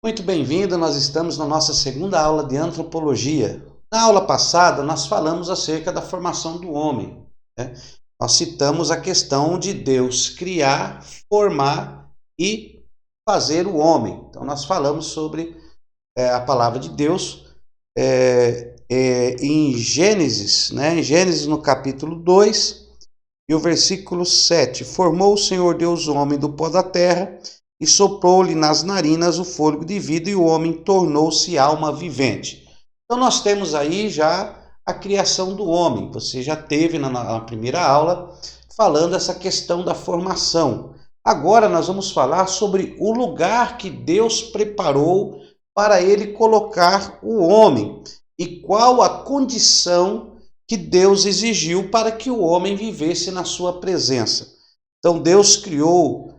Muito bem-vindo, nós estamos na nossa segunda aula de antropologia. Na aula passada, nós falamos acerca da formação do homem, né? Nós citamos a questão de Deus criar, formar e fazer o homem. Então, nós falamos sobre a palavra de Deus em Gênesis, né? Em Gênesis, no capítulo 2 e o versículo 7. Formou o Senhor Deus o homem do pó da terra e soprou-lhe nas narinas o fôlego de vida, e o homem tornou-se alma vivente. Então nós temos aí já a criação do homem. Você já teve na primeira aula falando essa questão da formação. Agora nós vamos falar sobre o lugar que Deus preparou para ele colocar o homem e qual a condição que Deus exigiu para que o homem vivesse na sua presença. Então Deus criou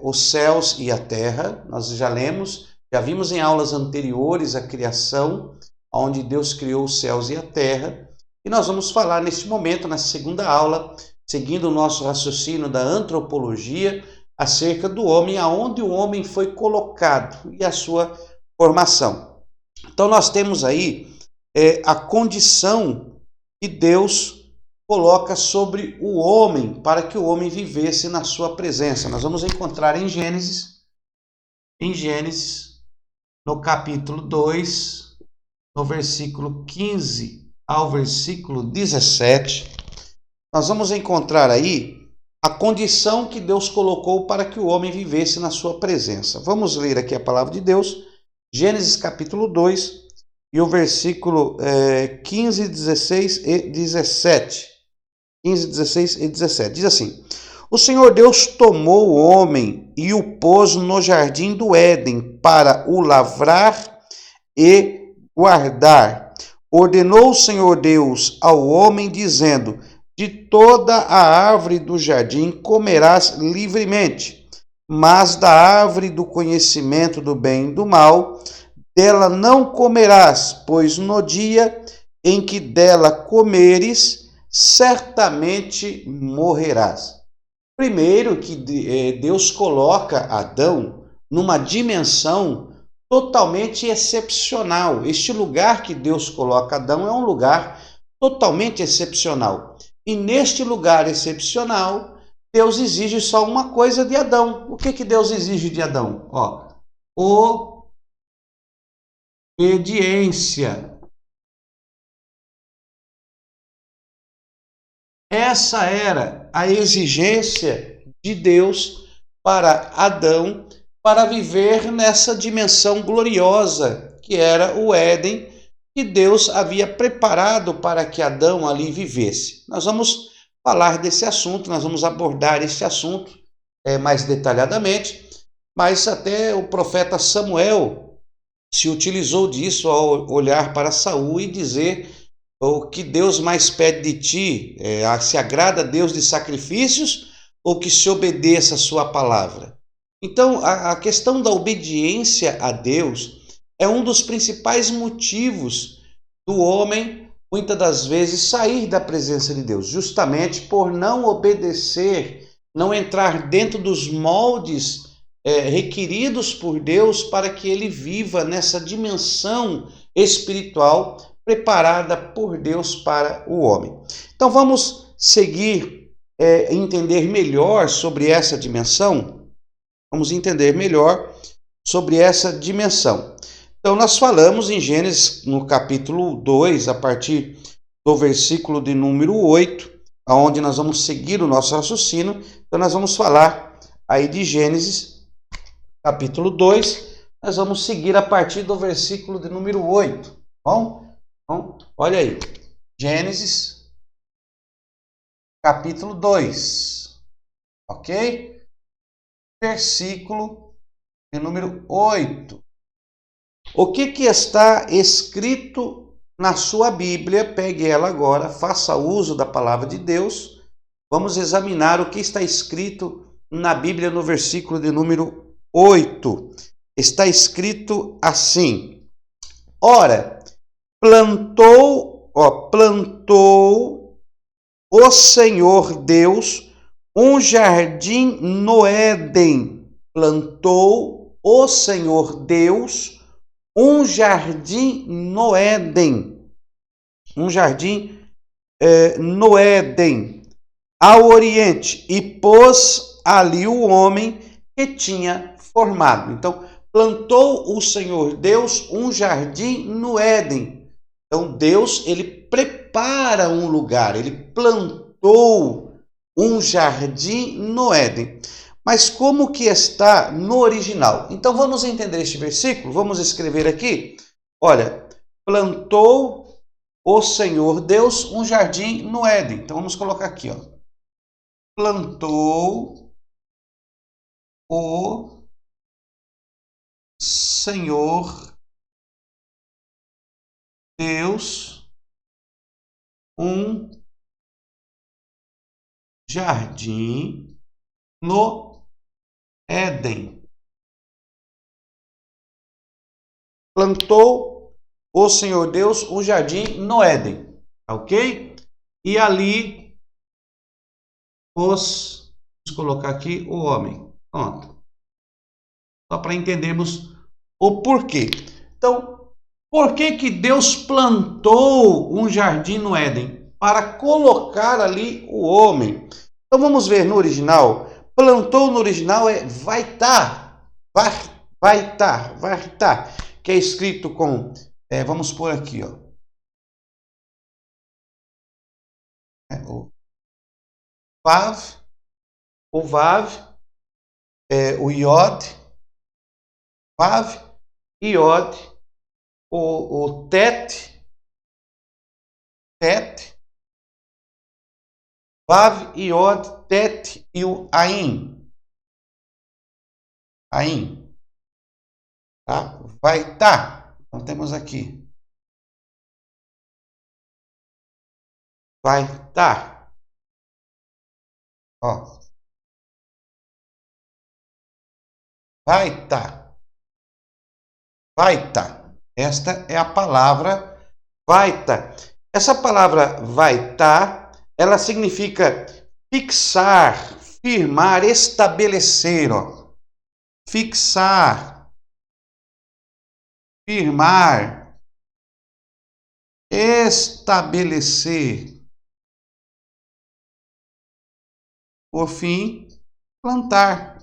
os céus e a terra. Nós já lemos, já vimos em aulas anteriores a criação, onde Deus criou os céus e a terra, e nós vamos falar neste momento, na segunda aula, seguindo o nosso raciocínio da antropologia, acerca do homem, aonde o homem foi colocado e a sua formação. Então nós temos aí a condição que Deus coloca sobre o homem para que o homem vivesse na sua presença. Nós vamos encontrar em Gênesis, no capítulo 2, no versículo 15 ao versículo 17, nós vamos encontrar aí a condição que Deus colocou para que o homem vivesse na sua presença. Vamos ler aqui a palavra de Deus, Gênesis capítulo 2 e o versículo 15, 16 e 17. 15, 16 e 17. Diz assim: O Senhor Deus tomou o homem e o pôs no jardim do Éden para o lavrar e guardar. Ordenou o Senhor Deus ao homem, dizendo: De toda a árvore do jardim comerás livremente, mas da árvore do conhecimento do bem e do mal, dela não comerás, pois no dia em que dela comeres, certamente morrerás. Primeiro que Deus coloca Adão numa dimensão totalmente excepcional. Este lugar que Deus coloca Adão é um lugar totalmente excepcional. E neste lugar excepcional, Deus exige só uma coisa de Adão. O que Deus exige de Adão? Obediência. Essa era a exigência de Deus para Adão, para viver nessa dimensão gloriosa que era o Éden, que Deus havia preparado para que Adão ali vivesse. Nós vamos falar desse assunto, nós vamos abordar esse assunto mais detalhadamente, mas até o profeta Samuel se utilizou disso ao olhar para Saul e dizer: o que Deus mais pede de ti, se agrada a Deus de sacrifícios ou que se obedeça a sua palavra? Então, a questão da obediência a Deus é um dos principais motivos do homem, muitas das vezes, sair da presença de Deus, justamente por não obedecer, não entrar dentro dos moldes requeridos por Deus para que ele viva nessa dimensão espiritual preparada por Deus para o homem. Então vamos seguir, entender melhor sobre essa dimensão. Vamos entender melhor sobre essa dimensão. Então nós falamos em Gênesis, no capítulo 2, a partir do versículo de número 8, onde nós vamos seguir o nosso raciocínio. Então nós vamos falar aí de Gênesis, capítulo 2, nós vamos seguir a partir do versículo de número 8, bom? Então, olha aí, Gênesis, capítulo 2, ok? Versículo de número 8. O que está escrito na sua Bíblia? Pegue ela agora, faça uso da palavra de Deus. Vamos examinar o que está escrito na Bíblia no versículo de número 8. Está escrito assim: Ora, plantou o Senhor Deus um jardim no Éden. Plantou o Senhor Deus um jardim no Éden. Um jardim no Éden, ao oriente, e pôs ali o homem que tinha formado. Então, plantou o Senhor Deus um jardim no Éden. Então, Deus, ele prepara um lugar, ele plantou um jardim no Éden. Mas como que está no original? Então, vamos entender este versículo? Vamos escrever aqui. Olha, plantou o Senhor Deus um jardim no Éden. Então, vamos colocar aqui, ó. Plantou o Senhor Deus um jardim no Éden. Plantou o Senhor Deus um jardim no Éden, ok? E ali vamos colocar aqui o homem. Pronto. Só para entendermos o porquê. Então, por que Deus plantou um jardim no Éden? Para colocar ali o homem. Então vamos ver no original. Plantou no original é vai estar, que é escrito com, vamos pôr aqui, ó. O Vav, o Iod, Vav, Iod, o Tet, Vav, Iod, Tet e o Ain. Tá? Vai estar. Então temos aqui. Vai estar. Ó. Vai estar. Vai estar. Esta é a palavra vai estar. Essa palavra vai estar, ela significa fixar, firmar, estabelecer, ó. Fixar, firmar, estabelecer. Por fim, plantar.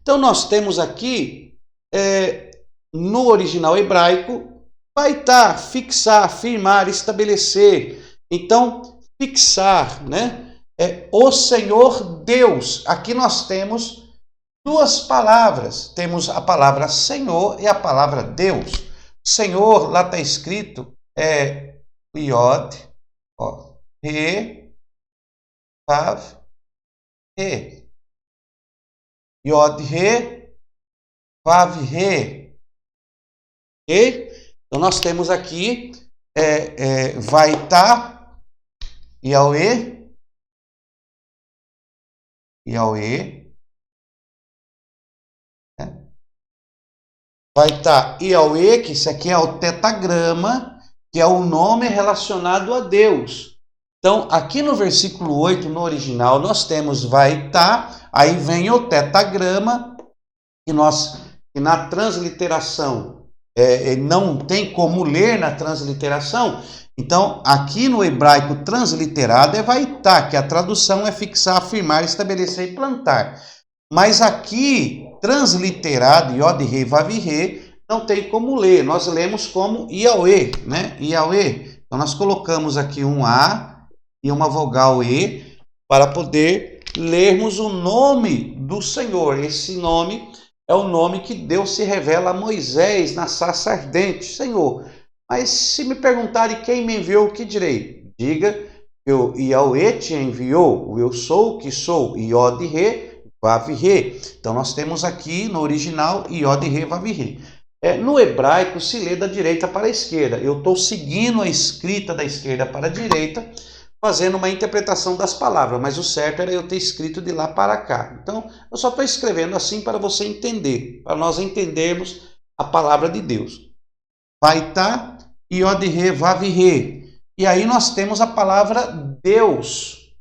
Então, nós temos aqui, no original hebraico, vai estar, fixar, firmar, estabelecer. Então, fixar, né? O Senhor Deus. Aqui nós temos duas palavras. Temos a palavra Senhor e a palavra Deus. Senhor, lá está escrito, Iod, ó, Re, Vav, Re. Iod, Re, Vav, Re. Ok? Então, nós temos aqui, vai estar, Yahweh, vai estar Yahweh, que isso aqui é o tetagrama, que é o nome relacionado a Deus. Então, aqui no versículo 8, no original, nós temos vai estar, aí vem o tetagrama, que na transliteração não tem como ler na transliteração. Então, aqui no hebraico transliterado vai estar, que a tradução é fixar, afirmar, estabelecer e plantar. Mas aqui, transliterado, Yod, Re, Vav, Re, não tem como ler. Nós lemos como Yahweh, né? Yahweh. Então, nós colocamos aqui um A e uma vogal E para poder lermos o nome do Senhor. Esse nome é o nome que Deus se revela a Moisés na sarça ardente. Senhor, mas se me perguntarem quem me enviou, o que direi? Diga, Yahweh te enviou, eu sou o que sou, Yod, Re, Vav, Re. Então, nós temos aqui no original Yod, Re, Vav, Re. No hebraico se lê da direita para a esquerda. Eu estou seguindo a escrita da esquerda para a direita, fazendo uma interpretação das palavras, mas o certo era eu ter escrito de lá para cá. Então, eu só estou escrevendo assim para você entender, para nós entendermos a palavra de Deus. Vai estar, Yod, Re, Vav, Re. E aí nós temos a palavra Deus.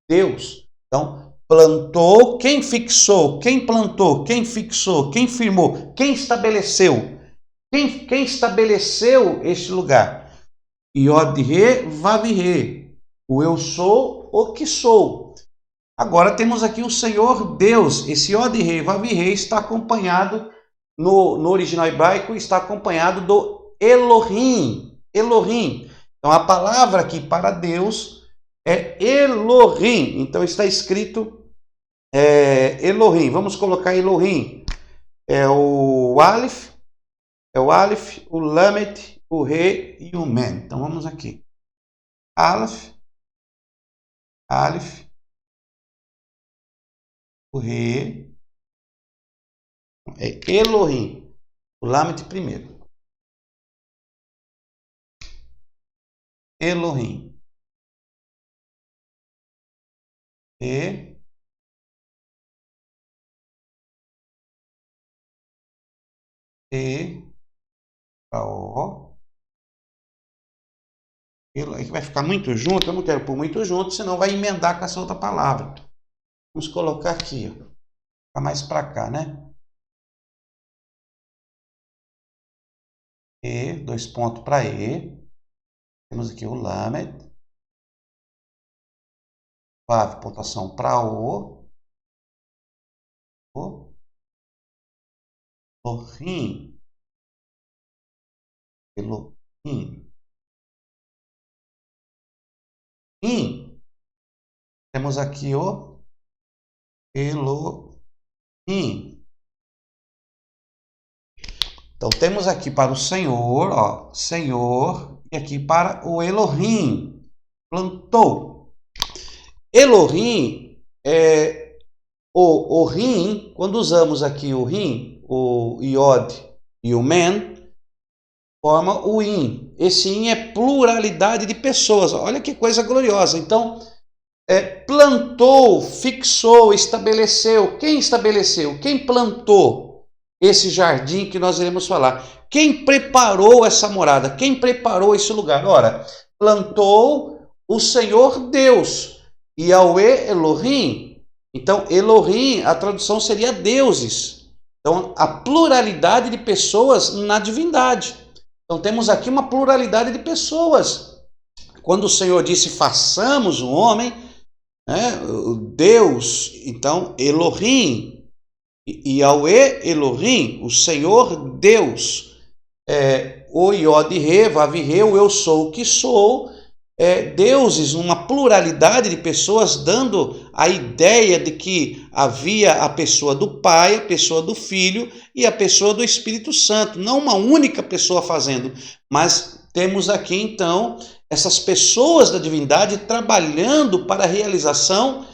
Deus. Então, plantou, quem fixou, quem plantou, quem fixou, quem firmou, quem estabeleceu. Quem estabeleceu este lugar? Iod-Re, Vav-Re. O eu sou, o que sou. Agora temos aqui o Senhor Deus. Esse Iod-Re, Vav-Re está acompanhado, no original hebraico, está acompanhado do Elohim. Elohim. Então a palavra aqui para Deus é Elohim. Então está escrito Elohim. Vamos colocar Elohim. É o Aleph, o Lamet, o Re e o Men. Então vamos aqui. Aleph, o Re, é Elohim. O Lamet primeiro. Elohim. E O. Aqui vai ficar muito junto, eu não quero pôr muito junto, senão vai emendar com essa outra palavra. Vamos colocar aqui, ó. Ficar mais para cá, né? E, dois pontos para E. Temos aqui o Lamed. Vav, pontuação para O. Elohim. Elohim. Temos aqui o Elohim. Então temos aqui para o Senhor, ó, Senhor, e aqui para o Elohim. Plantou. Elohim é o Rim, quando usamos aqui o Rim, o Iod e o Men, forma o In. Esse In é pluralidade de pessoas. Olha que coisa gloriosa. Então, plantou, fixou, estabeleceu. Quem estabeleceu? Quem plantou esse jardim que nós iremos falar? Quem preparou essa morada? Quem preparou esse lugar? Ora, plantou o Senhor Deus. Yahweh Elohim. Então, Elohim, a tradução seria deuses. Então, a pluralidade de pessoas na divindade. Então, temos aqui uma pluralidade de pessoas. Quando o Senhor disse, façamos um homem, né, Deus, então, Elohim, Yahweh Elohim, o Senhor Deus, o Iod-Re, Vav-Re, o eu sou o que sou, deuses, uma pluralidade de pessoas, dando a ideia de que havia a pessoa do Pai, a pessoa do Filho e a pessoa do Espírito Santo. Não uma única pessoa fazendo, mas temos aqui então essas pessoas da divindade trabalhando para a realização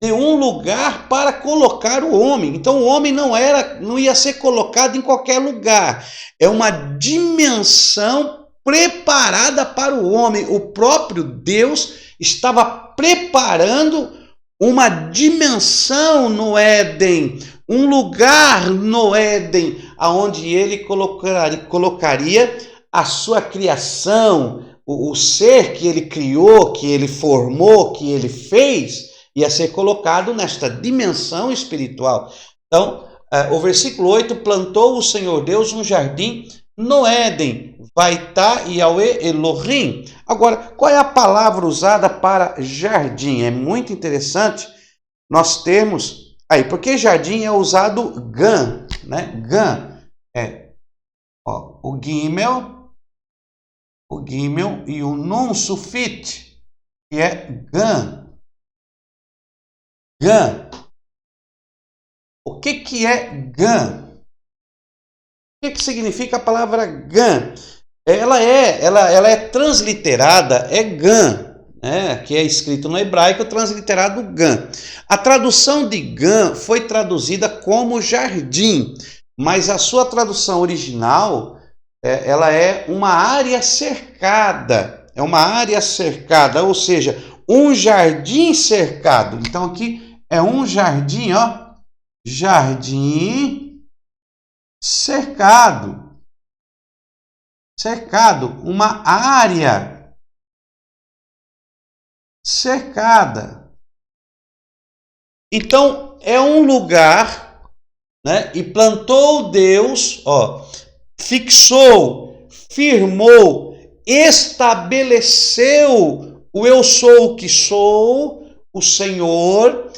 de um lugar para colocar o homem. Então o homem não ia ser colocado em qualquer lugar. É uma dimensão preparada para o homem. O próprio Deus estava preparando uma dimensão no Éden, um lugar no Éden, aonde ele colocaria a sua criação, o ser que ele criou, que ele formou, que ele fez, ia ser colocado nesta dimensão espiritual. Então, o versículo 8, plantou o Senhor Deus um jardim no Éden, Vaitá Yahweh Elohim. Agora, qual é a palavra usada para jardim? É muito interessante nós termos aí, porque jardim é usado gan, né? Gan o gimel e o nun sufit, que é gan. Gan. O que é gan? O que significa a palavra gan? Ela é transliterada, é gan, né? Que é escrito no hebraico, transliterado gan. A tradução de gan foi traduzida como jardim, mas a sua tradução original, ela é uma área cercada, ou seja, um jardim cercado. Então aqui é um jardim, ó, jardim cercado, uma área cercada. Então, é um lugar, né? E plantou Deus, fixou, firmou, estabeleceu o eu sou o que sou, o Senhor,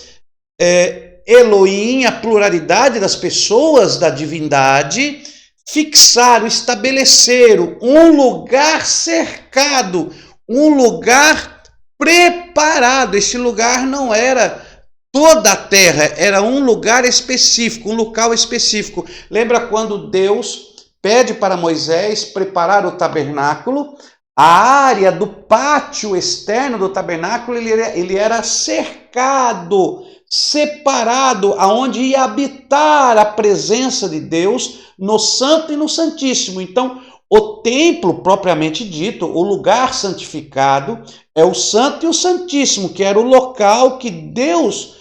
Elohim, a pluralidade das pessoas da divindade, fixaram, estabeleceram um lugar cercado, um lugar preparado. Esse lugar não era toda a terra, era um lugar específico, um local específico. Lembra quando Deus pede para Moisés preparar o tabernáculo? A área do pátio externo do tabernáculo, ele era cercado, separado, aonde ia habitar a presença de Deus no Santo e no Santíssimo. Então, o templo, propriamente dito, o lugar santificado, é o Santo e o Santíssimo, que era o local que Deus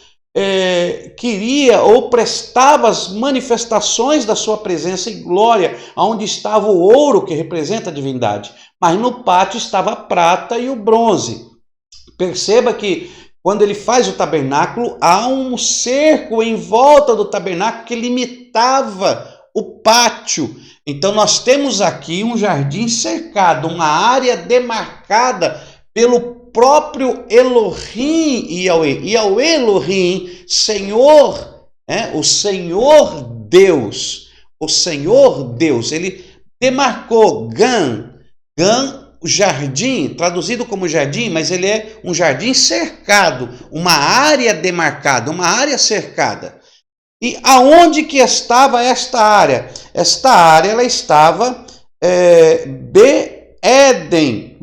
queria ou prestava as manifestações da sua presença e glória, onde estava o ouro, que representa a divindade. Mas no pátio estava a prata e o bronze. Perceba que quando ele faz o tabernáculo, há um cerco em volta do tabernáculo que limitava o pátio. Então nós temos aqui um jardim cercado, uma área demarcada pelo próprio Elohim e ao Elohim, Senhor, o Senhor Deus, ele demarcou Gan, o jardim, traduzido como jardim, mas ele é um jardim cercado, uma área demarcada, uma área cercada. E aonde que estava esta área? Esta área ela estava Éden,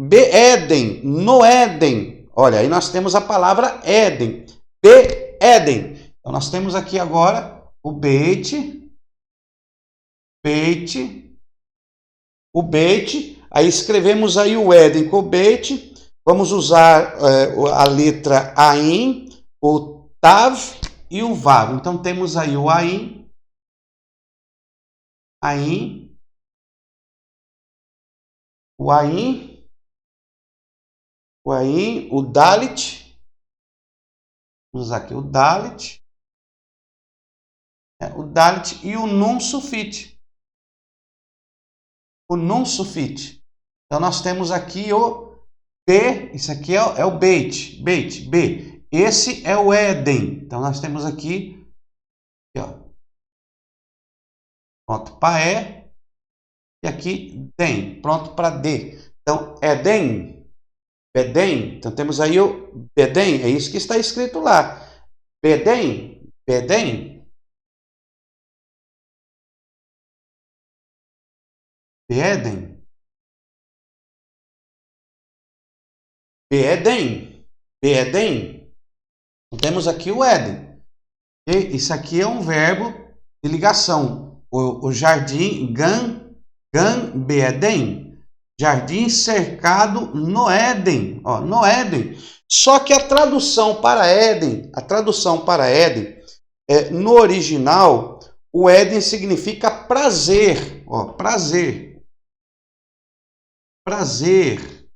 no Éden. Olha, aí nós temos a palavra Éden, Éden. Então nós temos aqui agora o Beit, o Beit. Aí escrevemos aí o Éden com o Beit. Vamos usar a letra Ain, o Tav e o Vav. Então temos aí o Ain, o Ain, o Dalit. Vamos usar aqui o Dalit. O Dalit e o Nun Sufit. O Nun Sufit. Então nós temos aqui o B, isso aqui é o Beit, B. Esse é o Éden. Então nós temos aqui, pronto para E, e aqui Den, pronto para D. Então Éden, Bedem, então temos aí o Bedem, é isso que está escrito lá. Bedem, Bedem, Então, temos aqui o Éden. E isso aqui é um verbo de ligação. O jardim Gan Beeden, jardim cercado no Éden, no Éden. Só que a tradução para Éden, no original, o Éden significa prazer, prazer,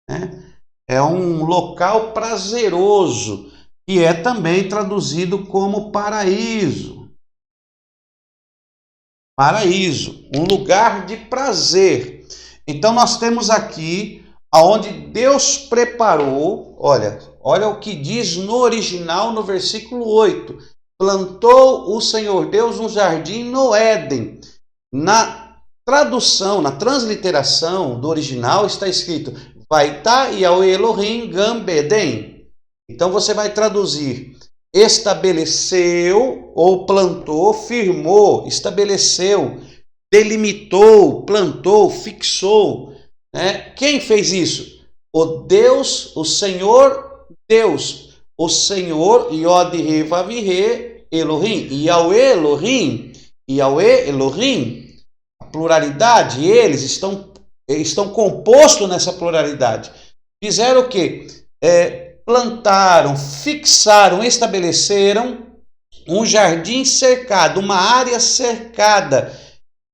né? É um local prazeroso, e é também traduzido como paraíso. Paraíso, um lugar de prazer. Então nós temos aqui aonde Deus preparou, olha o que diz no original no versículo 8. Plantou o Senhor Deus um jardim no Éden. Na tradução, na transliteração do original está escrito Vaitá Yahweh Elohim Gan Beeden. Então você vai traduzir estabeleceu ou plantou, firmou, estabeleceu, delimitou, plantou, fixou, né? Quem fez isso? O Deus, o Senhor Deus, o Senhor Yod-He Vav-He Elohim, Yahweh Elohim, a pluralidade, eles estão compostos nessa pluralidade. Fizeram o quê? Plantaram, fixaram, estabeleceram um jardim cercado, uma área cercada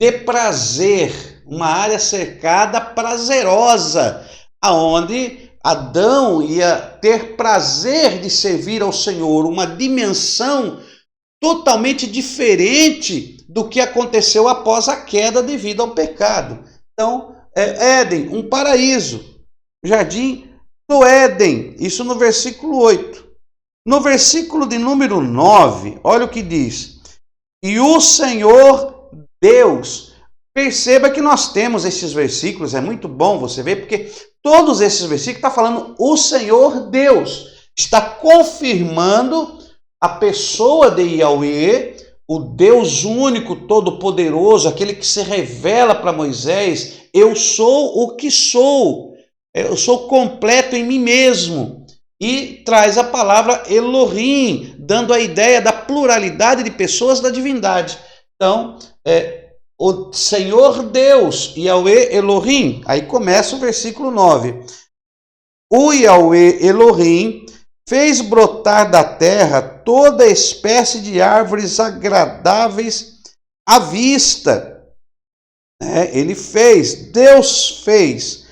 de prazer, uma área cercada prazerosa, aonde Adão ia ter prazer de servir ao Senhor, uma dimensão totalmente diferente do que aconteceu após a queda devido ao pecado. Então, Éden, um paraíso, jardim do Éden, isso no versículo 8. No versículo de número 9, olha o que diz: e o Senhor Deus. Perceba que nós temos esses versículos, é muito bom você ver, porque todos esses versículos estão falando o Senhor Deus. Está confirmando a pessoa de Yahweh, o Deus único, todo-poderoso, aquele que se revela para Moisés: eu sou o que sou, eu sou completo em mim mesmo. E traz a palavra Elohim, dando a ideia da pluralidade de pessoas da divindade. Então, o Senhor Deus, Yahweh Elohim, aí começa o versículo 9. O Yahweh Elohim fez brotar da terra toda espécie de árvores agradáveis à vista. Ele fez, Deus fez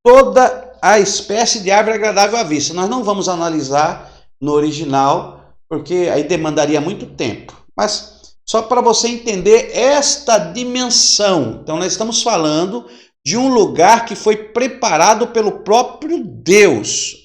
toda a espécie de árvore agradável à vista. Nós não vamos analisar no original, porque aí demandaria muito tempo. Mas só para você entender esta dimensão. Então, nós estamos falando de um lugar que foi preparado pelo próprio Deus.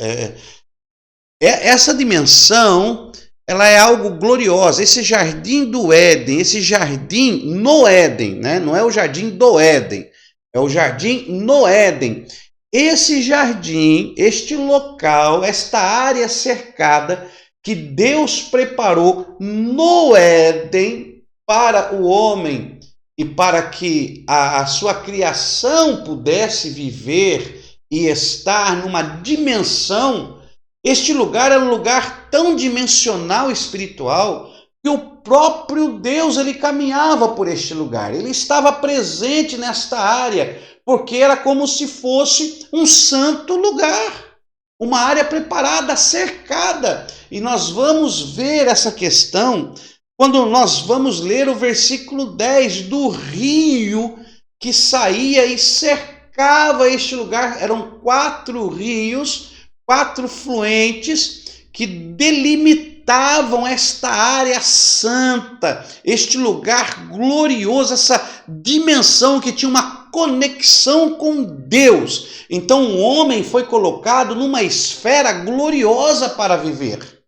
Essa dimensão, ela é algo gloriosa. Esse jardim do Éden, esse jardim no Éden, né? Não é o jardim do Éden, é o jardim no Éden. Esse jardim, este local, esta área cercada que Deus preparou no Éden para o homem e para que a sua criação pudesse viver e estar numa dimensão. Este lugar é um lugar tão dimensional espiritual que o próprio Deus ele caminhava por este lugar. Ele estava presente nesta área, porque era como se fosse um santo lugar, uma área preparada, cercada. E nós vamos ver essa questão quando nós vamos ler o versículo 10 do rio que saía e cercava este lugar. Eram 4 rios, 4 fluentes que delimitavam esta área santa, este lugar glorioso, essa dimensão que tinha uma conexão com Deus. Então o homem foi colocado numa esfera gloriosa para viver.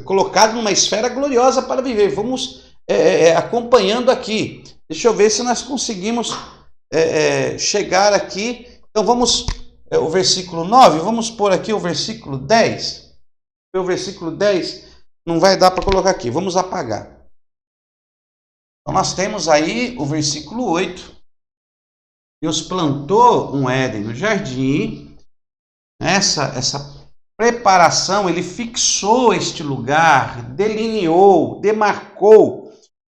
Colocado numa esfera gloriosa para viver. Vamos acompanhando aqui. Deixa eu ver se nós conseguimos chegar aqui. Então vamos, o versículo 9, vamos pôr aqui o versículo 10. O versículo 10 não vai dar para colocar aqui, vamos apagar. Então nós temos aí o versículo 8. Deus plantou um Éden no jardim. Essa preparação, ele fixou este lugar, delineou, demarcou.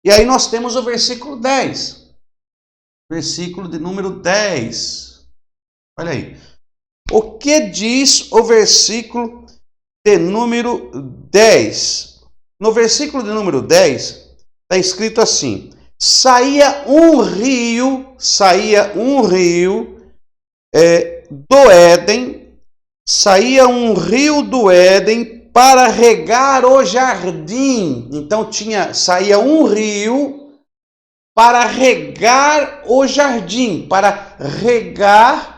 E aí nós temos o versículo 10. Versículo de número 10. Olha aí. O que diz o versículo de número 10? No versículo de número 10, está escrito assim: saía um rio do Éden, saía um rio do Éden para regar o jardim. Então saía um rio para regar o jardim, para regar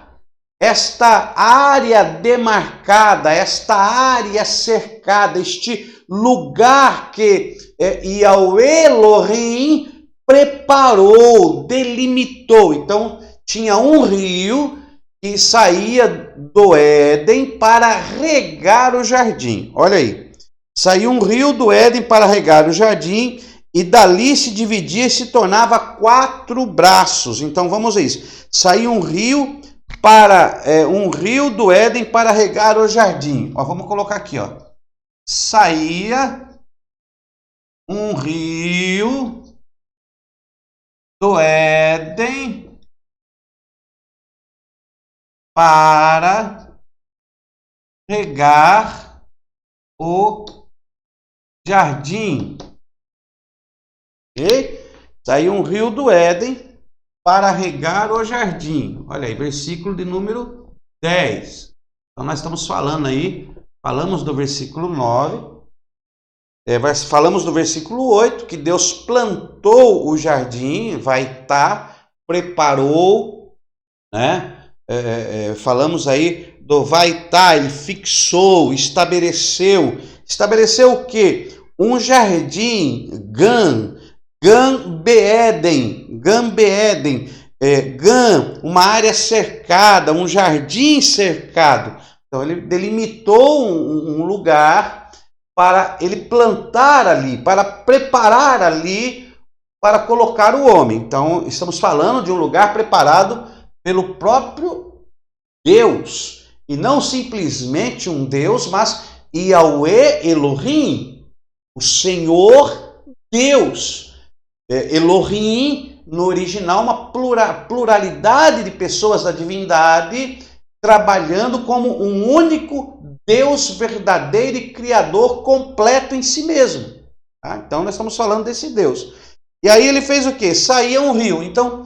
esta área demarcada, esta área cercada, este lugar que Yahweh Elohim preparou, delimitou. Então tinha um rio que saía do Éden para regar o jardim. Olha aí. Saiu um rio do Éden para regar o jardim e dali se dividia e se tornava 4 braços. Então vamos a isso. Saiu um rio do Éden para regar o jardim. Ó, vamos colocar aqui, ó. Saía um rio do Éden para regar o jardim. Okay? Saiu um rio do Éden para regar o jardim. Olha aí, versículo de número 10. Então nós estamos falando aí, falamos do versículo 9, falamos do versículo 8, que Deus plantou o jardim, vai estar, preparou, né? Falamos aí do vai estar, ele fixou, estabeleceu. Estabeleceu o quê? Um jardim, Gan Beeden, uma área cercada, um jardim cercado. Então ele delimitou um lugar para ele plantar ali, para preparar ali, para colocar o homem. Então estamos falando de um lugar preparado pelo próprio Deus, e não simplesmente um Deus, mas Yahweh Elohim, o Senhor Deus. Elohim, no original, uma pluralidade de pessoas da divindade trabalhando como um único Deus verdadeiro e criador completo em si mesmo. Tá? Então nós estamos falando desse Deus. E aí ele fez o quê? Saía um rio. Então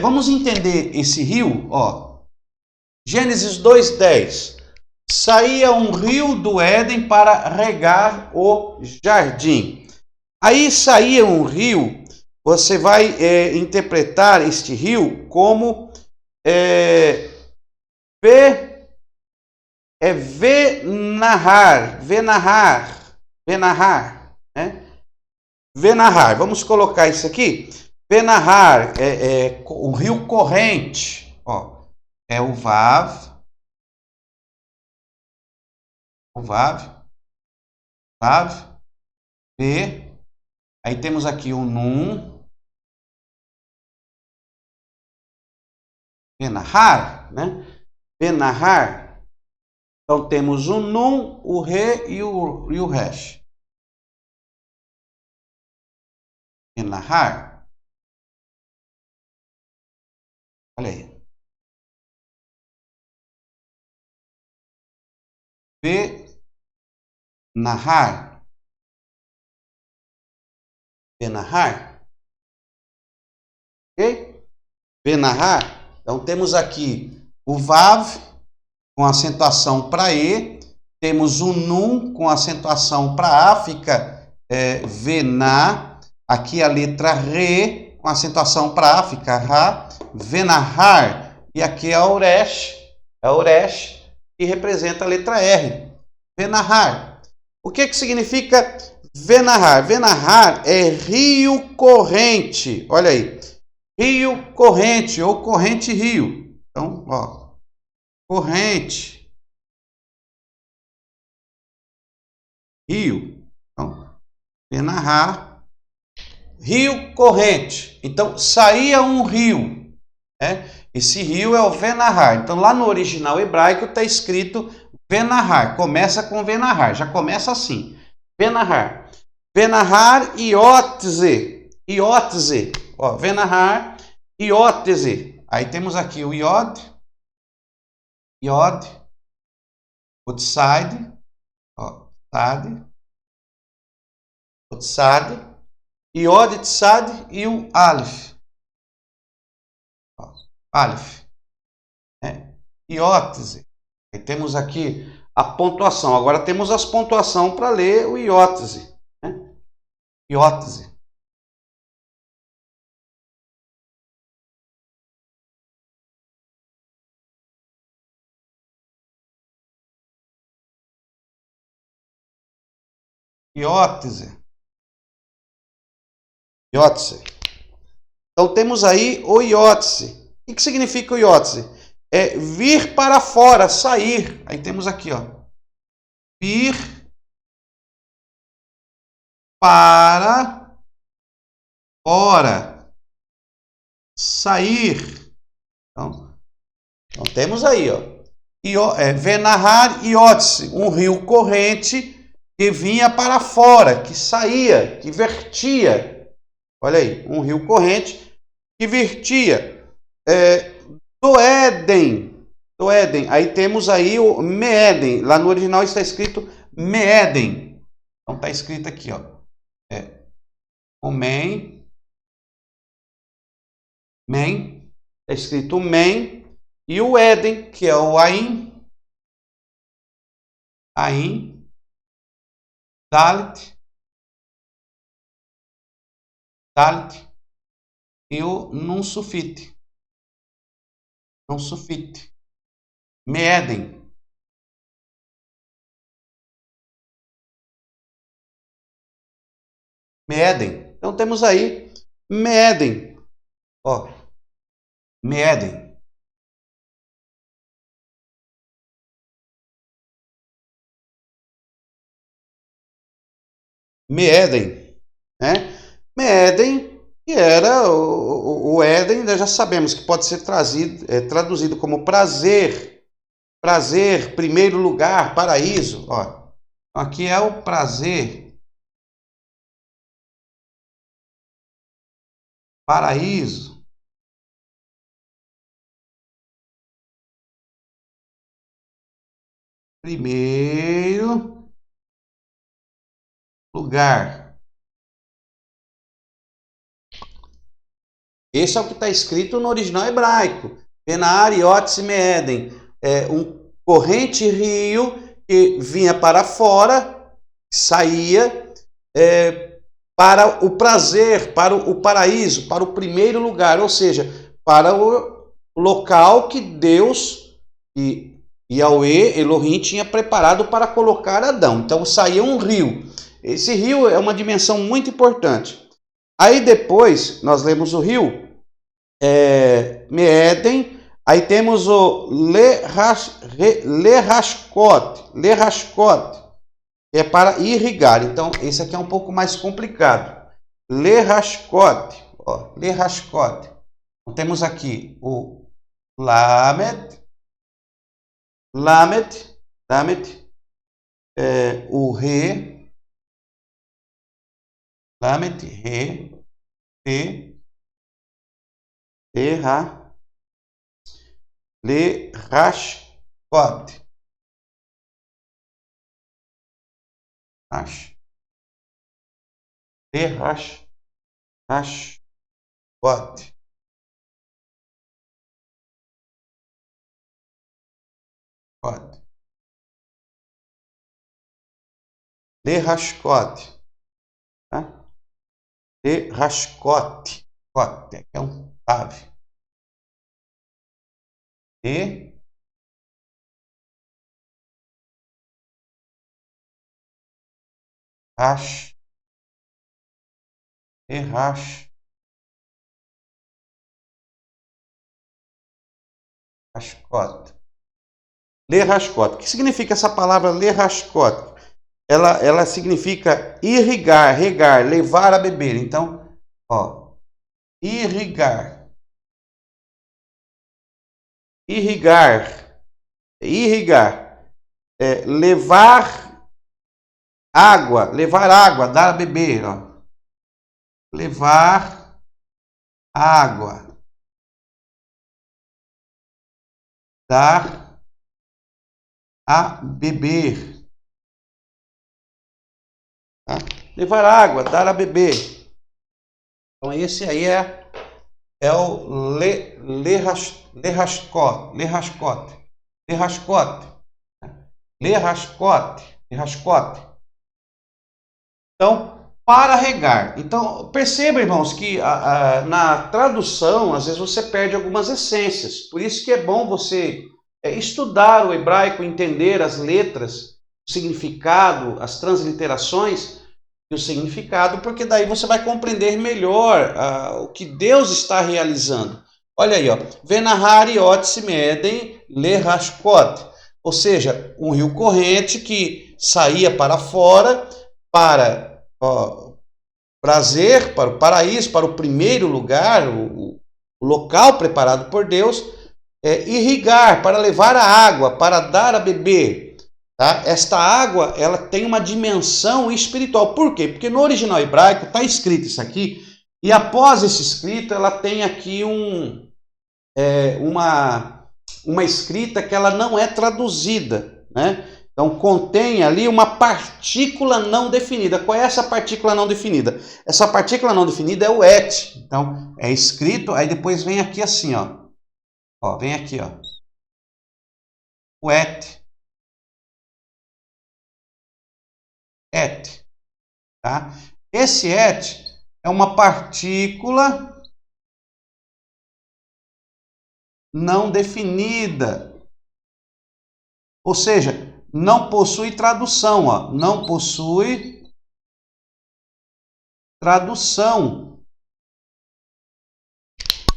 vamos entender esse rio. Gênesis 2:10. Saía um rio do Éden para regar o jardim. Aí saía um rio. Você vai interpretar este rio como Venahar, né? Venahar, vamos colocar isso aqui. Venahar é o rio corrente, é o Vav, V, aí temos aqui o Nun, Venahar, né? Venahar. Então temos o Nun, o Re e o Resh. Venahar. Olha aí. Venahar. Ok? Venahar. Então temos aqui o Vav com acentuação para E, temos o Nun com acentuação para A, fica Vená, aqui a letra Re com acentuação para A, fica Ra, Venahar, e aqui é a Uresh, que representa a letra R, Venahar. O que significa Venahar? Venahar é rio corrente, olha aí, rio corrente ou corrente rio. Então, corrente, rio. Então, Venahar, rio corrente. Então, saía um rio, né? Esse rio é o Venahar. Então, lá no original hebraico está escrito Venahar. Começa com Venahar, já começa assim. Venahar. Venahar Iotze. Venahar Iotze. Aí temos aqui o Iod, Utsad, Utsad, Iod, Tsad e o Aleph. Aleph. Iotze. Aí temos aqui a pontuação. Agora temos as pontuações para ler o Iotze. Iotze. Iotze. Então temos aí o Iotze. O que significa o Iotze? É vir para fora, sair. Aí temos aqui, vir para fora, sair. Então temos aí, Venahar Iotze, um rio corrente que vinha para fora, que saía, que vertia. Olha aí, um rio corrente que vertia. Do Éden. Aí temos aí o Meeden. Lá no original está escrito Meeden. Então está escrito aqui, o Men. Está escrito Men. E o Éden, que é o Ain. Ain, Dalet, e o Nun Sufite. Nun Sufite. Meeden. Meeden. Então temos aí Meeden. Ó, Meeden. Meeden, né? Meeden, que era o Éden, nós já sabemos que pode ser traduzido como prazer, prazer, primeiro lugar, paraíso. Ó, aqui é o prazer, paraíso. Primeiro lugar. Esse é o que está escrito no original hebraico. Benar Yotze Meeden. É um corrente rio que vinha para fora, saía para o prazer, para o paraíso, para o primeiro lugar, ou seja, para o local que Deus e Yahweh, Elohim, tinha preparado para colocar Adão. Então saía um rio. Esse rio é uma dimensão muito importante. Aí depois nós lemos o rio Meeden, aí temos o Lerashkot, que é para irrigar. Então esse aqui é um pouco mais complicado. Lerashkot, ó, Lerashkot. Então, temos aqui o Lamed, o Re, Lamed, Re, Te, Erra, Lerashkot. Lerashkot. Lerashkot. Tá? Lerashkot. É um ave. E Rash. Rashkot. Lerashkot. O que significa essa palavra Lerashkot? Ela significa irrigar, regar, levar a beber. Então, ó, irrigar, levar água, dar a beber, ó. Levar água, dar a beber. Tá? Levar água, dar a beber. Então esse aí é o Lerashkot. Então, para regar. Então, perceba, irmãos, que na tradução, às vezes você perde algumas essências. Por isso que é bom você estudar o hebraico, entender as letras, o significado, as transliterações e o significado, porque daí você vai compreender melhor o que Deus está realizando. Olha aí, ó. Venahari Otsi Meden Lerashkot. Ou seja, um rio corrente que saía para fora para prazer, para o paraíso, para o primeiro lugar, o local preparado por Deus, irrigar, para levar a água, para dar a beber. Tá? Esta água ela tem uma dimensão espiritual. Por quê? Porque no original hebraico está escrito isso aqui, e após esse escrito ela tem aqui uma escrita que ela não é traduzida, né? Então contém ali uma partícula não definida. Qual é essa partícula não definida? Essa partícula não definida é o et. Então é escrito, aí depois vem aqui assim, ó, vem aqui, ó, o et. et, tá? Esse et é uma partícula não definida, ou seja, não possui tradução, ó, não possui tradução.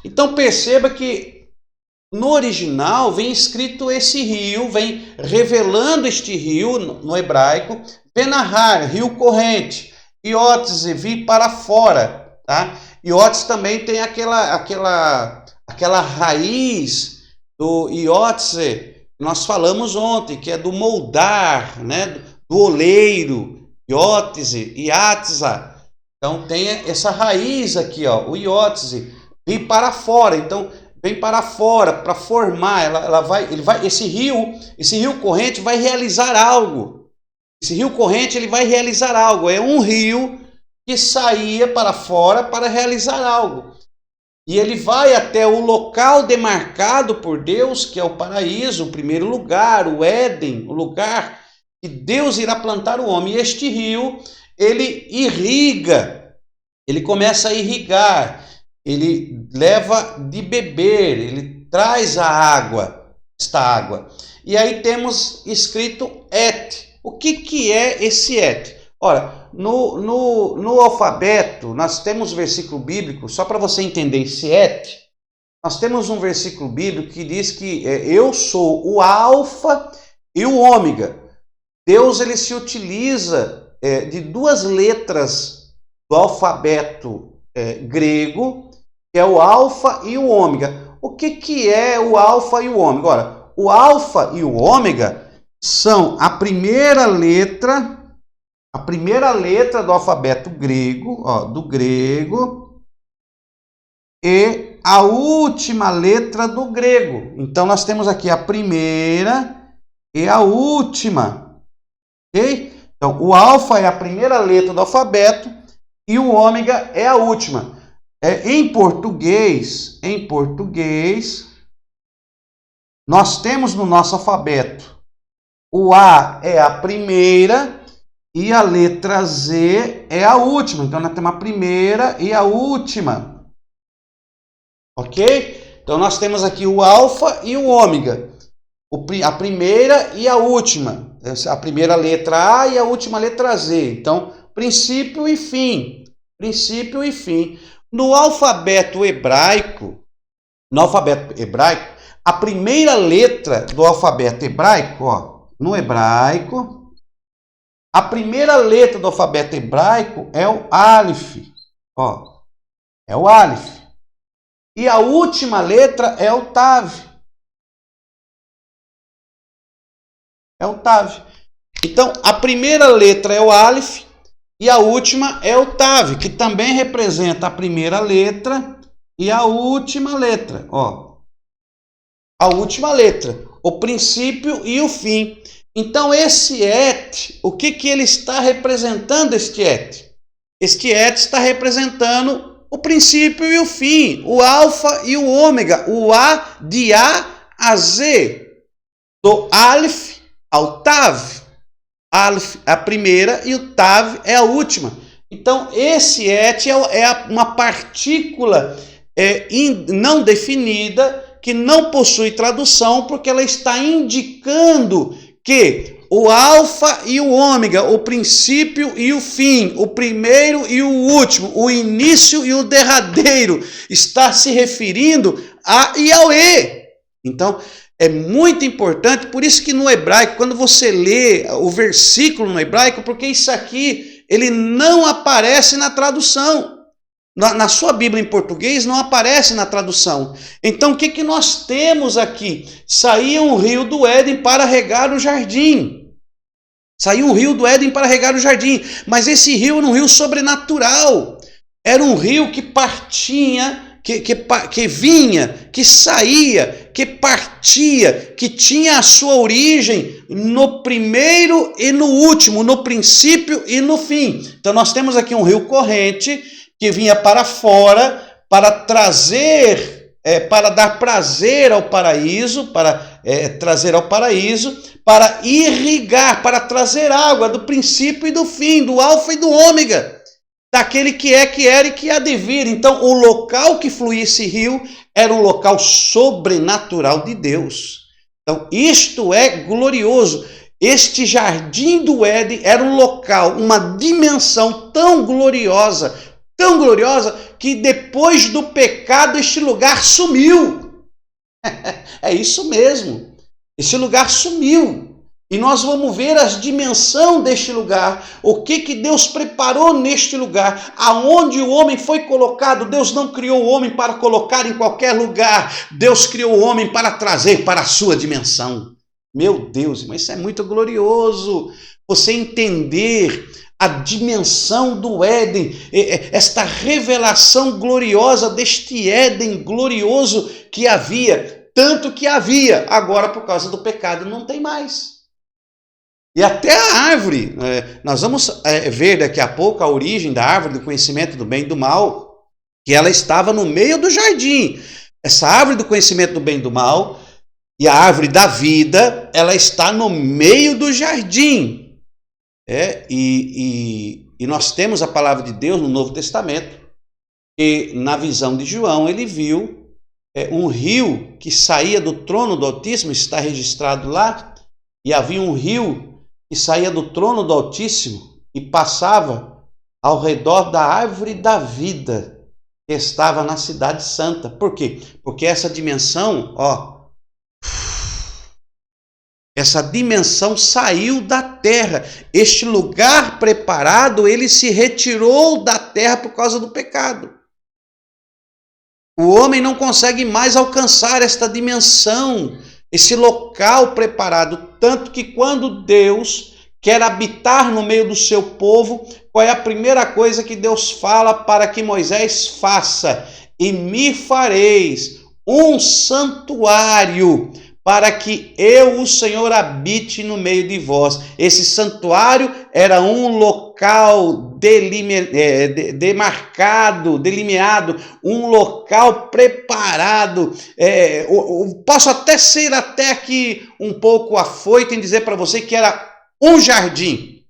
Então perceba que no original vem escrito esse rio, vem revelando este rio no hebraico, Benahar, rio corrente, Iotze, vir para fora, tá? Iotze também tem aquela raiz do Iotze, que nós falamos ontem, que é do moldar, né? Do oleiro, Iotze, Iatza. Então tem essa raiz aqui, ó, o Iotze, vir para fora. Então vem para fora para formar. Esse rio corrente vai realizar algo. Esse rio corrente ele vai realizar algo. É um rio que saía para fora para realizar algo. E ele vai até o local demarcado por Deus, que é o paraíso, o primeiro lugar, o Éden, o lugar que Deus irá plantar o homem. E este rio, ele irriga, ele começa a irrigar, ele leva de beber, ele traz a água, esta água. E aí temos escrito et. O que é esse et? Ora, no alfabeto, nós temos versículo bíblico, só para você entender esse et, nós temos um versículo bíblico que diz que eu sou o alfa e o ômega. Deus ele se utiliza de duas letras do alfabeto grego, que é o alfa e o ômega. O que é o alfa e o ômega? Ora, o alfa e o ômega são a primeira letra do alfabeto grego, ó, do grego, e a última letra do grego. Então nós temos aqui a primeira e a última, ok? Então o alfa é a primeira letra do alfabeto e o ômega é a última. Em português, nós temos no nosso alfabeto o A é a primeira e a letra Z é a última. Então nós temos a primeira e a última. Ok? Então nós temos aqui o alfa e o ômega. A primeira e a última. A primeira letra A e a última letra Z. Então, princípio e fim. Princípio e fim. No alfabeto hebraico, a primeira letra do alfabeto hebraico, ó, no hebraico, a primeira letra do alfabeto hebraico é o Aleph, ó, é o Aleph. E a última letra é o Tav. É o Tav. Então, a primeira letra é o Aleph e a última é o Tav, que também representa a primeira letra e a última letra, ó. A última letra, o princípio e o fim. Então esse et, o que ele está representando, este et? Este et está representando o princípio e o fim, o alfa e o ômega, o A de A a Z, do Aleph ao Tav. Aleph é a primeira e o Tav é a última. Então esse et é uma partícula não definida, que não possui tradução, porque ela está indicando que o alfa e o ômega, o princípio e o fim, o primeiro e o último, o início e o derradeiro, está se referindo a Yahweh. Então, é muito importante, por isso que no hebraico, quando você lê o versículo no hebraico, porque isso aqui, ele não aparece na tradução. Na sua Bíblia em português não aparece na tradução. Então o que nós temos aqui? Saía um rio do Éden para regar o jardim. Saiu um rio do Éden para regar o jardim. Mas esse rio era um rio sobrenatural. Era um rio que partia, que vinha, que saía, que partia, que tinha a sua origem no primeiro e no último, no princípio e no fim. Então nós temos aqui um rio corrente que vinha para fora para trazer para dar prazer ao paraíso, para trazer ao paraíso, para irrigar, para trazer água do princípio e do fim, do alfa e do ômega, daquele que é, que era e que há de vir. Então, o local que fluía esse rio era um local sobrenatural de Deus. Então, isto é glorioso. Este jardim do Éden era um local, uma dimensão tão gloriosa, que depois do pecado este lugar sumiu. É isso mesmo. Esse lugar sumiu. E nós vamos ver a dimensão deste lugar, o que Deus preparou neste lugar, aonde o homem foi colocado. Deus não criou o homem para colocar em qualquer lugar, Deus criou o homem para trazer para a sua dimensão. Meu Deus, mas isso é muito glorioso, você entender a dimensão do Éden, esta revelação gloriosa deste Éden glorioso que havia, tanto que havia, agora por causa do pecado não tem mais. E até a árvore, nós vamos ver daqui a pouco a origem da árvore do conhecimento do bem e do mal, que ela estava no meio do jardim. Essa árvore do conhecimento do bem e do mal e a árvore da vida, ela está no meio do jardim. E nós temos a palavra de Deus no Novo Testamento, que na visão de João ele viu um rio que saía do trono do Altíssimo, está registrado lá, e havia um rio que saía do trono do Altíssimo e passava ao redor da árvore da vida que estava na cidade santa. Por quê? Porque essa dimensão, essa dimensão saiu da terra. Este lugar preparado, ele se retirou da terra por causa do pecado. O homem não consegue mais alcançar esta dimensão, esse local preparado, tanto que quando Deus quer habitar no meio do seu povo, qual é a primeira coisa que Deus fala para que Moisés faça? E me fareis um santuário para que eu, o Senhor, habite no meio de vós. Esse santuário era um local delineado, um local preparado. Posso até ser até aqui um pouco afoito em dizer para você que era um jardim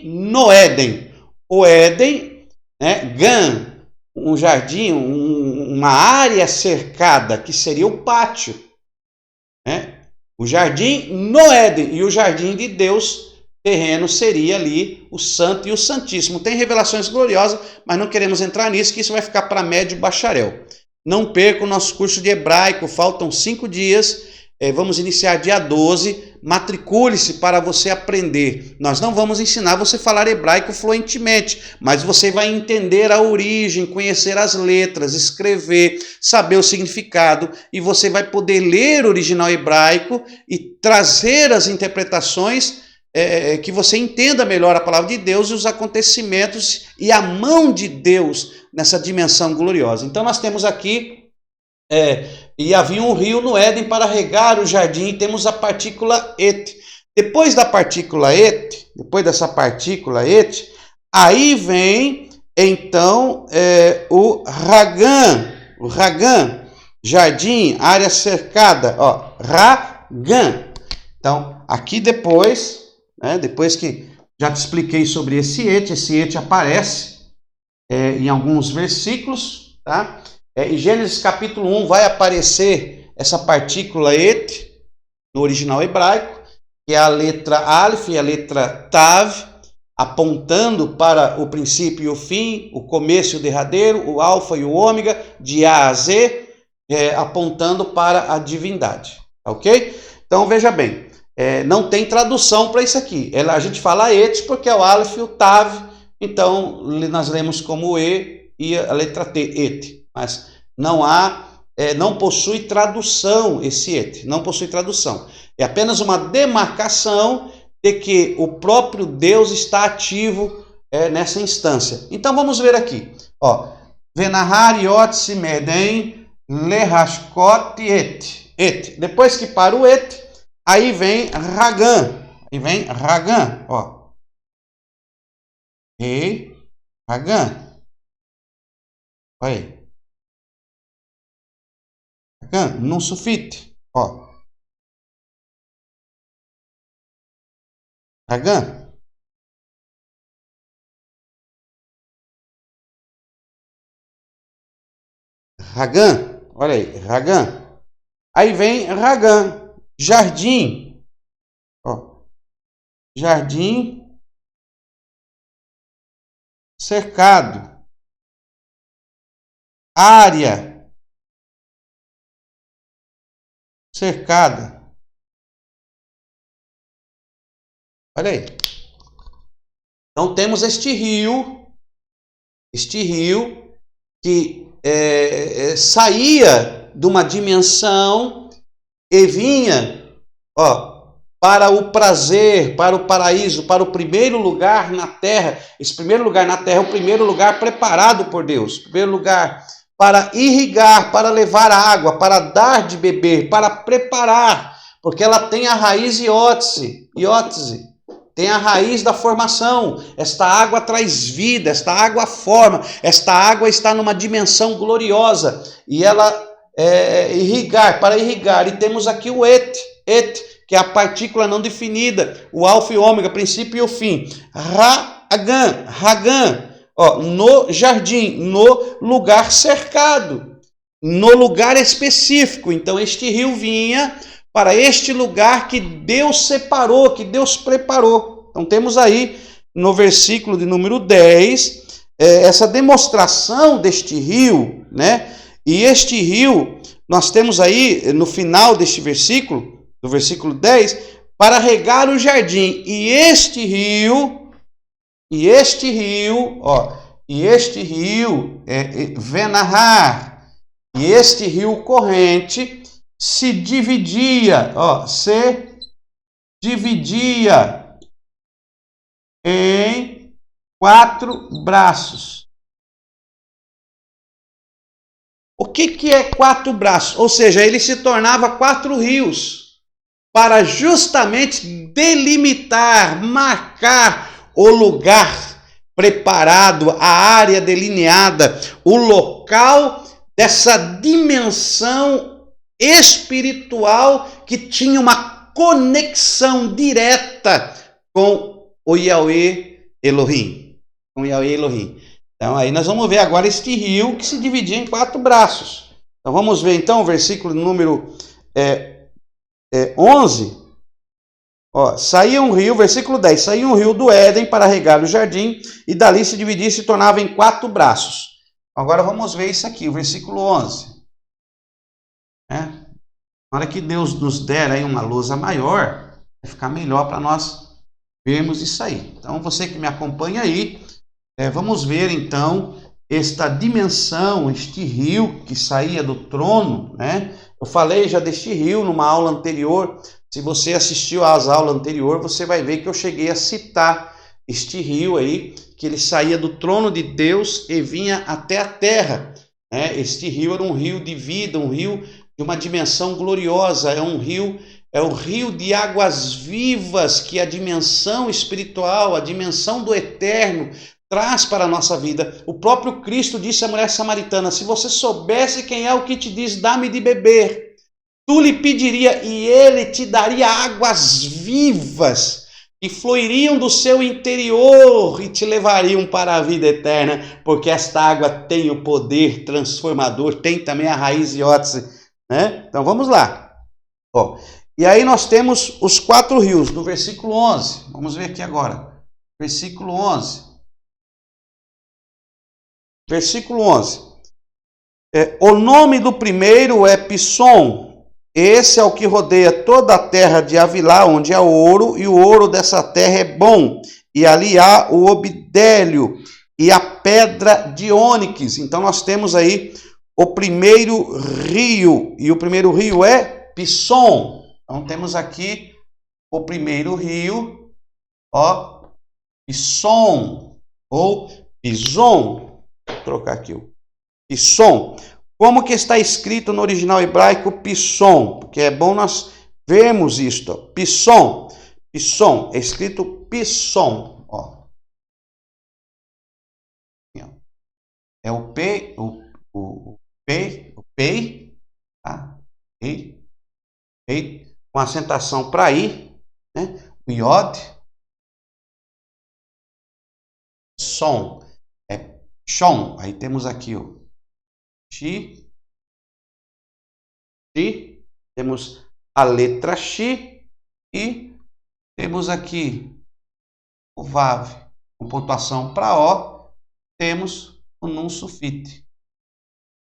no Éden. O Éden, Gan, um jardim, uma área cercada, que seria o pátio. O jardim no Éden, e o jardim de Deus terreno seria ali o santo e o santíssimo. Tem revelações gloriosas, mas não queremos entrar nisso, que isso vai ficar para médio bacharel. Não perca o nosso curso de hebraico, faltam 5 dias, vamos iniciar dia 12, matricule-se para você aprender. Nós não vamos ensinar você a falar hebraico fluentemente, mas você vai entender a origem, conhecer as letras, escrever, saber o significado, e você vai poder ler o original hebraico e trazer as interpretações que você entenda melhor a palavra de Deus e os acontecimentos e a mão de Deus nessa dimensão gloriosa. Então nós temos aqui e havia um rio no Éden para regar o jardim, e temos a partícula et. Depois dessa partícula et, aí vem então o Ragan, jardim, área cercada, Ragan. Então, aqui depois que já te expliquei sobre esse et aparece em alguns versículos, tá? Em Gênesis capítulo 1 vai aparecer essa partícula et, no original hebraico, que é a letra Aleph e a letra Tav, apontando para o princípio e o fim, o começo e o derradeiro, o alfa e o ômega, de A a Z, apontando para a divindade. Ok? Então veja bem, não tem tradução para isso aqui. A gente fala et porque é o Aleph e o Tav, então nós lemos como E e a letra T, et. Mas não possui tradução esse et, não possui tradução. É apenas uma demarcação de que o próprio Deus está ativo nessa instância. Então vamos ver aqui. Venahar yot simeden lehashkot et. Depois que para o et, aí vem Ragan. Ragan. Olha aí. Hagan, num sulfite. Ó. Hagan. Hagan. Olha aí, Hagan. Aí vem Hagan. Jardim. Ó. Jardim cercado. Área cercada. Olha aí. Então temos este rio que saía de uma dimensão e vinha, ó, para o prazer, para o paraíso, para o primeiro lugar na terra. Esse primeiro lugar na terra é o primeiro lugar preparado por Deus, primeiro lugar para irrigar, para levar água, para dar de beber, para preparar, porque ela tem a raiz iótese, tem a raiz da formação. Esta água traz vida, esta água forma, esta água está numa dimensão gloriosa e ela irrigar, para irrigar. E temos aqui o et, que é a partícula não definida, o alfa e ômega, princípio e o fim. Hagan, ó, no jardim, no lugar cercado, no lugar específico. Então este rio vinha para este lugar que Deus separou, que Deus preparou. Então temos aí no versículo de número 10, essa demonstração deste rio, né? E este rio, nós temos aí no final deste versículo, no versículo 10, para regar o jardim. E este rio, Venahar, e este rio corrente se dividia em 4 braços. O que é 4 braços? Ou seja, ele se tornava 4 rios, para justamente delimitar, marcar o lugar preparado, a área delineada, o local dessa dimensão espiritual que tinha uma conexão direta com o Yahweh Elohim. Então aí nós vamos ver agora este rio que se dividia em 4 braços. Então vamos ver então o versículo número 11. Ó, saía um rio, versículo 10, saía um rio do Éden para regar o jardim e dali se dividia e se tornava em 4 braços. Agora vamos ver isso aqui, o versículo 11. Na hora que Deus nos der aí uma lousa maior, vai ficar melhor para nós vermos isso aí. Então você que me acompanha aí, vamos ver então esta dimensão, este rio que saía do trono, né? Eu falei já deste rio numa aula anterior. Se você assistiu às aulas anteriores, você vai ver que eu cheguei a citar este rio aí, que ele saía do trono de Deus e vinha até a terra. Este rio era um rio de vida, um rio de uma dimensão gloriosa, é o rio de águas vivas que a dimensão espiritual, a dimensão do eterno traz para a nossa vida. O próprio Cristo disse à mulher samaritana: se você soubesse quem é o que te diz, dá-me de beber, tu lhe pediria e ele te daria águas vivas que fluiriam do seu interior e te levariam para a vida eterna, porque esta água tem o poder transformador, tem também a raiz iótese, né? Então vamos lá. E aí nós temos os 4 rios, no versículo 11. Vamos ver aqui agora. Versículo 11. Versículo 11. O nome do primeiro é Pisson. Esse é o que rodeia toda a terra de Havilá, onde há ouro, e o ouro dessa terra é bom. E ali há o obidélio e a pedra de ônix. Então nós temos aí o primeiro rio, e o primeiro rio é Pisson. Então temos aqui o primeiro rio, Pisson, ou Pison. Vou trocar aqui o Pisson. Como que está escrito no original hebraico Pisson? Porque é bom nós vermos isto. Pisson, é escrito Pisson. É o P, o P, tá? com acentação para I, né? O Iod, som, é Shon. Aí temos aqui o Shi, Shi, temos a letra Shi e temos aqui o Vav, com pontuação para O, temos o Nun Sufite.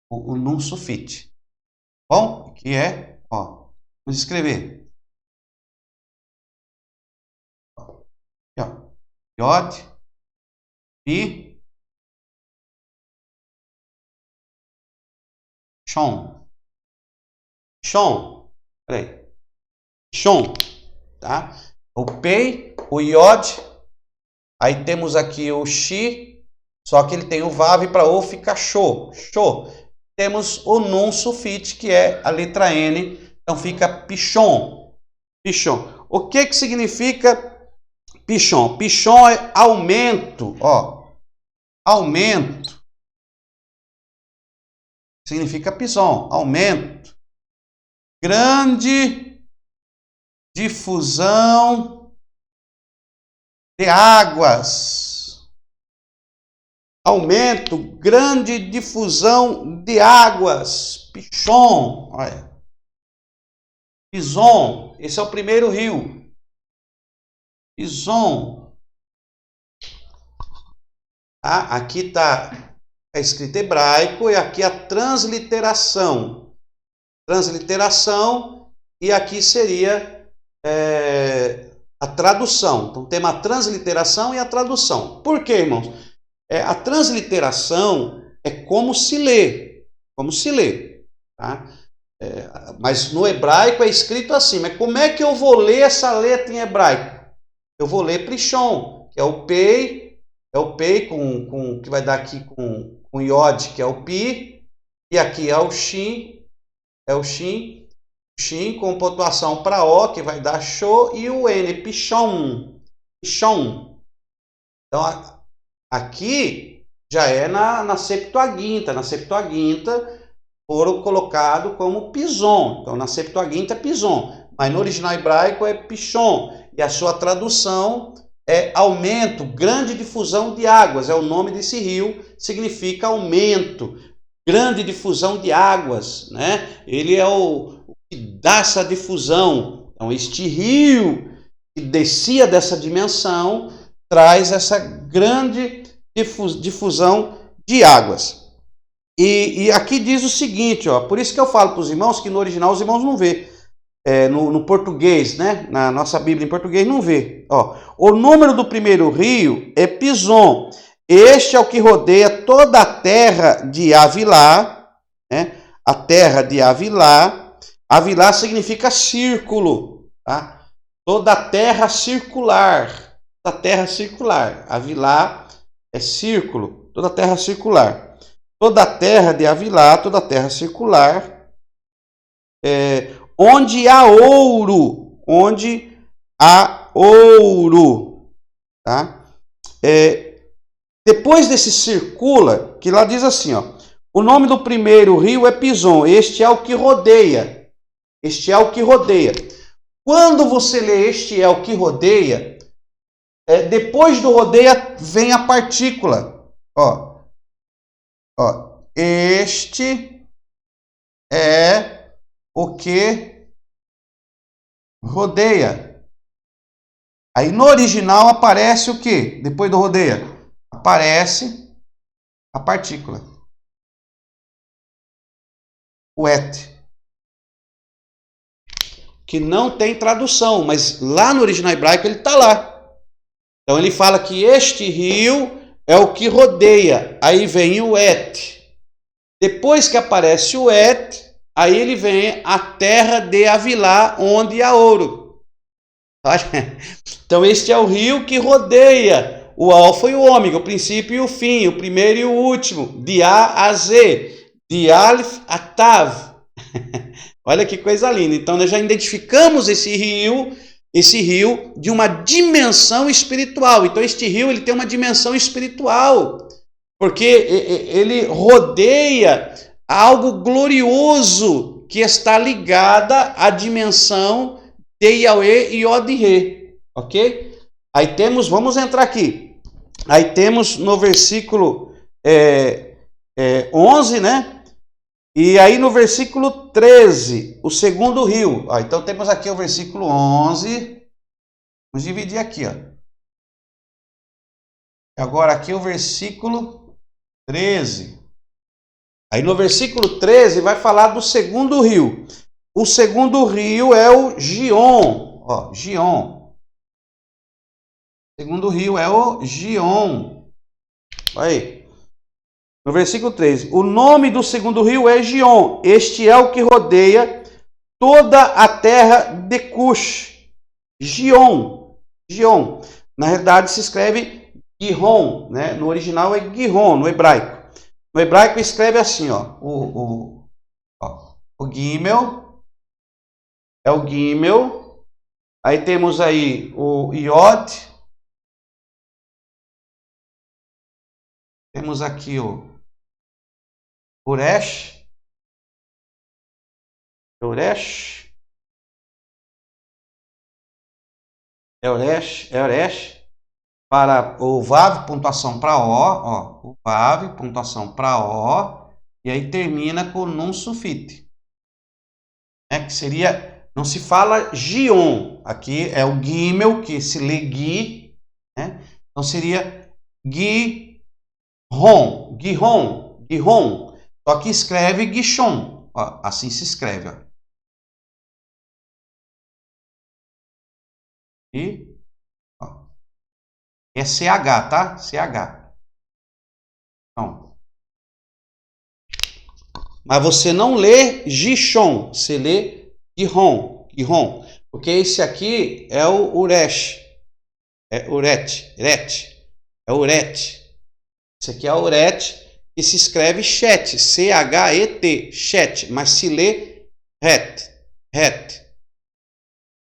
O Nun Sufite. Bom, que é, ó, vamos escrever. Aqui, ó. Yod, Pi, Shon. Shon, peraí. Shon, tá? O Pei, o Yod, aí temos aqui o Shi, só que ele tem o Vav para O, fica Sho. Sho. Temos o Nun Sufite, que é a letra N, então fica Pichon. Pichon. O que significa Pichon? Pichon é aumento, ó. Aumento. Significa Pison, aumento. Grande difusão de águas. Aumento, grande difusão de águas. Pichon, olha. Pison, esse é o primeiro rio. Pison. Ah, aqui está escrito hebraico e aqui a transliteração. Transliteração e aqui seria a tradução. Então tem a transliteração e a tradução. Por quê, irmãos? A transliteração é como se lê, tá? Mas no hebraico é escrito assim, mas como é que eu vou ler essa letra em hebraico? Eu vou ler Prishon, que é o Pei, com que vai dar aqui com Yod, que é o Pi, e aqui é o Shin, Shin com pontuação para O, que vai dar Sho, e o N, Pichon. Então, aqui já é na Septuaginta. Na Septuaginta foram colocados como Pison. Então, na Septuaginta é Pison. Mas no original hebraico é Pichon. E a sua tradução é aumento, grande difusão de águas. É o nome desse rio, significa aumento, grande difusão de águas, né? Ele é o que dá essa difusão. Então, este rio que descia dessa dimensão traz essa grande difusão de águas. E aqui diz o seguinte, ó, por isso que eu falo para os irmãos que no original os irmãos não vê. No português, né? Na nossa Bíblia em português não vê. Ó, o número do primeiro rio é Pison. Este é o que rodeia toda a terra de Avilá, né? A terra de Avilá. Avilá significa círculo, tá? Toda a terra circular. Toda a terra circular. Avilá é círculo. Toda a terra circular. Toda a terra de Avilá, toda a terra circular. Onde há ouro. Onde há ouro. Tá? Depois desse circula, que lá diz assim, ó. O nome do primeiro rio é Pison. Este é o que rodeia. Este é o que rodeia. Quando você lê este é o que rodeia, depois do rodeia vem a partícula. Ó, este é o que rodeia. Aí no original aparece o que? Depois do rodeia? Aparece a partícula. O et. Que não tem tradução, mas lá no original hebraico ele está lá. Então ele fala que este rio é o que rodeia. Aí vem o et. Depois que aparece o et, aí ele vem a terra de Avilá, onde há ouro. Então este é o rio que rodeia o alfa e o ômega, o princípio e o fim, o primeiro e o último, de A a Z, de Aleph a Tav. Olha que coisa linda. Então nós já identificamos esse rio de uma dimensão espiritual. Então este rio ele tem uma dimensão espiritual, porque ele rodeia algo glorioso que está ligada à dimensão de Yahweh e Yod-He, ok? Aí temos, vamos entrar aqui. Aí temos no versículo 11, né? E aí no versículo 13, o segundo rio. Ó, então temos aqui o versículo 11. Vamos dividir aqui, ó. Agora aqui o versículo 13. Aí no versículo 13 vai falar do segundo rio. O segundo rio é o Gion. Ó, Gion. O segundo rio é o Gion. Aí. No versículo 13. O nome do segundo rio é Gion. Este é o que rodeia toda a terra de Cush. Gion. Gion. Na realidade se escreve Gihon, né? No original é Gihon, no hebraico. No hebraico escreve assim, ó. O Gimel é o Gimel. Aí temos aí o Yod. Temos aqui o Uresh. Uresh. Euresh. Para o Vav, pontuação para O. Ó, o Vav, pontuação para O. E aí termina com Nun Sufite. Que seria, não se fala Gion, aqui é o Gimel, que se lê Gi, né? Então seria Gihon, só que escreve Gishon, ó, assim se escreve, ó. E ó, é CH, tá? CH. Então, mas você não lê Gishon, você lê Gihon, porque esse aqui é o Uresh, é Uret, é Uret. Esse aqui é o Uret, e se escreve Chet, C-H-E-T, Chet, mas se lê Het.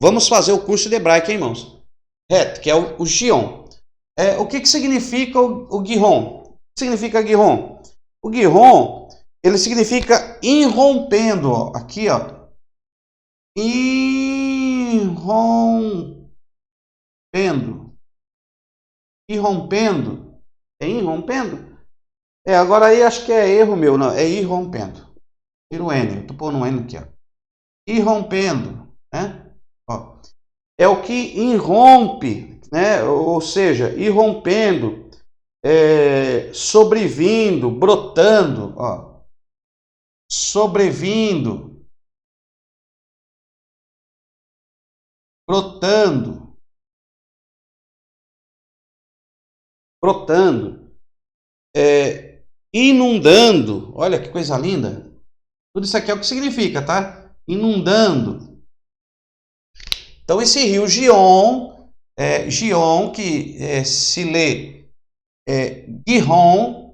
Vamos fazer o curso de hebraico, hein, irmãos? Het, que é o Gion. O que significa o Gihon? O que significa Gihon? O Gihon, ele significa irrompendo, ó. Aqui, ó. Irrompendo. É irrompendo? Agora aí acho que é erro meu, não. É irrompendo. Tira o N, eu tô pondo um N aqui, ó. Irrompendo, né? Ó. É o que irrompe, né? Ou seja, irrompendo, sobrevindo, brotando, ó. Sobrevindo, brotando, inundando. Olha que coisa linda. Tudo isso aqui é o que significa, tá? Inundando. Então esse rio Gion, que se lê Gihon,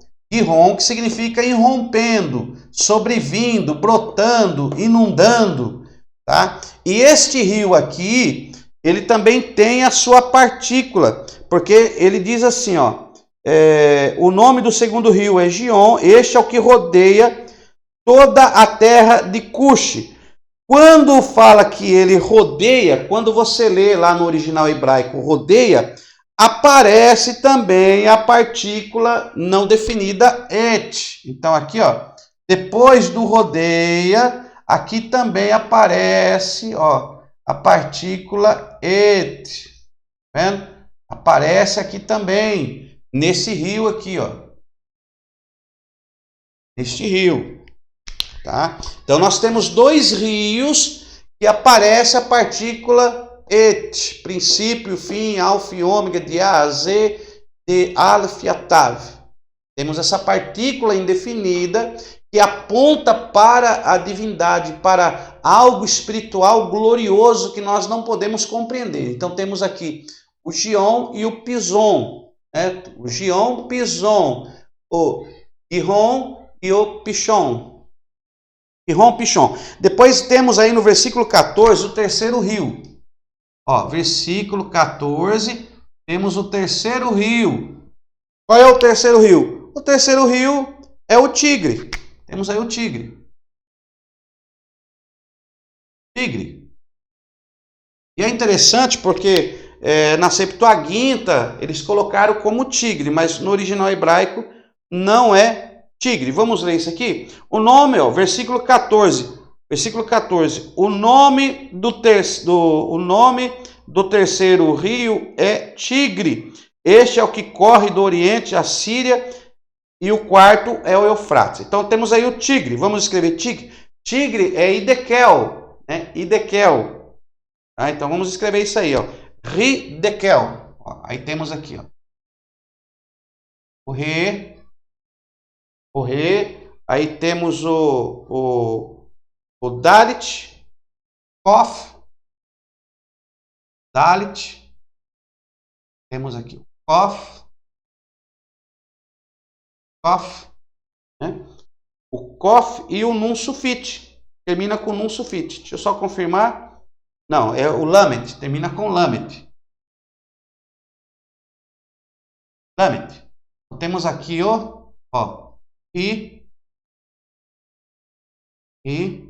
que significa irrompendo, sobrevindo, brotando, inundando, tá? E este rio aqui, ele também tem a sua partícula, porque ele diz assim, ó, o nome do segundo rio é Gion, este é o que rodeia toda a terra de Cush. Quando fala que ele rodeia, quando você lê lá no original hebraico rodeia, aparece também a partícula não definida et. Então aqui, ó, depois do rodeia, aqui também aparece, ó, a partícula et. Tá vendo? Aparece aqui também nesse rio aqui, ó. Este rio. Tá? Então nós temos dois rios que aparece a partícula et, princípio, fim, alfa e ômega, de A a Z, de Aleph a Tav. Temos essa partícula indefinida que aponta para a divindade, para algo espiritual glorioso que nós não podemos compreender. Então temos aqui o Gion e o Pison, né? O Gion, o Pison, o Gihon e o Pichon. Pichon. Depois temos aí no versículo 14 o terceiro rio. Ó, versículo 14, temos o terceiro rio. Qual é o terceiro rio? O terceiro rio é o Tigre. Temos aí o Tigre. E é interessante porque na Septuaginta eles colocaram como tigre, mas no original hebraico não é tigre. Vamos ler isso aqui? O nome, ó, versículo 14. Versículo 14. O nome do terceiro rio é Tigre. Este é o que corre do Oriente, a Síria, e o quarto é o Eufrates. Então temos aí o Tigre. Vamos escrever Tigre. Tigre é Hidekel, né? Hidekel. Então vamos escrever isso aí, ó. Hidekel. Aí temos aqui, ó. O Re. Aí temos o Dalit, Kof, Dalit. Temos aqui o Kof, né? O Kof e o Nun Sufit. Termina com Nun Sufit. Deixa eu só confirmar. Não, é o Lamed. Termina com Lamed. Lamed. Então, temos aqui ó, I, E,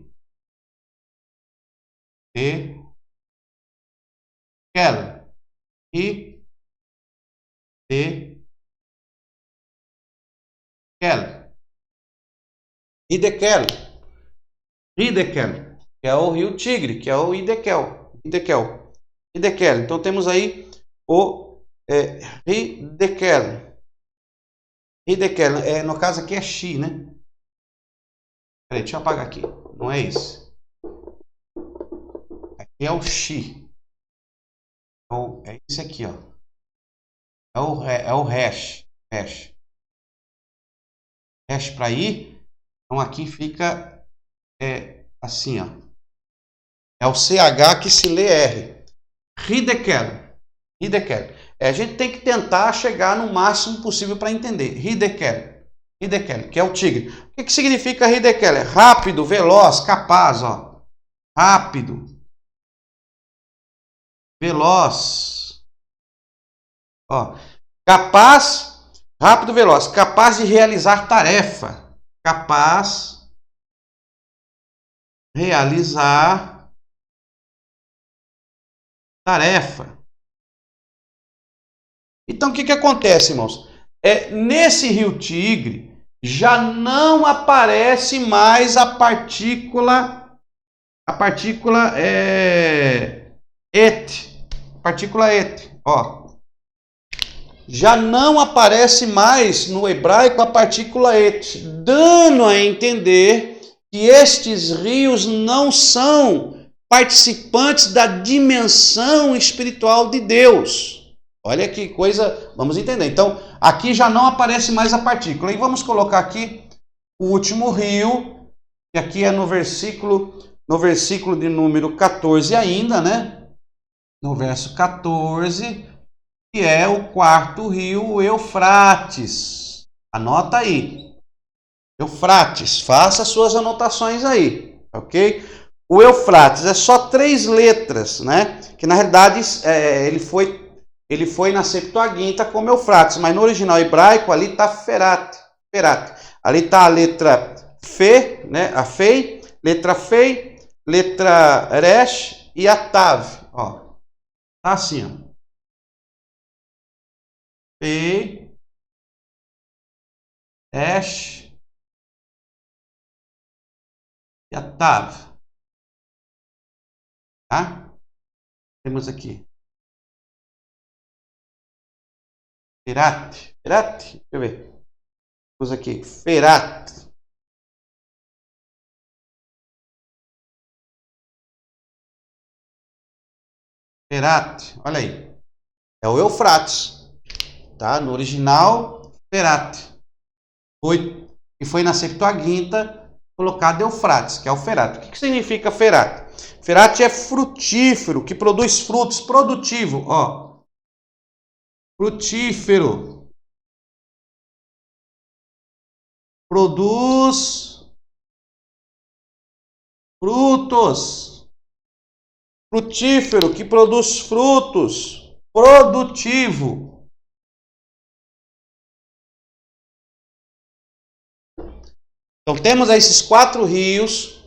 Kel. I, E, Kel. Hidekel. Hidekel, que é o rio Tigre, que é o Hidekel. Então temos aí o Hidekel. No caso aqui é Xi, né? Peraí, deixa eu apagar aqui. Não é isso. Aqui é o Xi. É esse aqui, ó. É o hash. Hash para ir. Então aqui fica assim, ó. É o CH que se lê R. Hidekel. A gente tem que tentar chegar no máximo possível para entender. Hidekel, que é o tigre. O que significa Hidekel? É rápido, veloz, capaz, ó. Rápido, veloz, ó. Capaz, rápido, veloz, capaz de realizar tarefa. Capaz de realizar tarefa. Então, o que acontece, irmãos? Nesse rio Tigre, já não aparece mais a partícula et, ó. Já não aparece mais no hebraico a partícula et, dando a entender que estes rios não são participantes da dimensão espiritual de Deus. Olha que coisa, vamos entender. Então, aqui já não aparece mais a partícula. E vamos colocar aqui o último rio, que aqui é no versículo de número 14 ainda, né? No verso 14, que é o quarto rio, o Eufrates. Anota aí. Eufrates, faça suas anotações aí, ok? O Eufrates é só 3 letras, né? Que na realidade ele foi na Septuaginta como Eufrates, mas no original hebraico ali está Ferat. Ali está a letra Fe, né? A Fei, letra Fei, letra Resh e a Tav. Ó, tá assim, ó. Fei, Resh e a Tav. Tá? Temos aqui. Ferat. Deixa eu ver. Temos aqui. Ferat. Olha aí. É o Eufrates. Tá? No original, Ferat. E foi na Septuaginta colocado Eufrates, que é o Ferat. O que significa Ferat? Ferat é frutífero, que produz frutos, produtivo, ó. Frutífero. Produz frutos. Frutífero, que produz frutos. Produtivo. Então temos aí esses 4 rios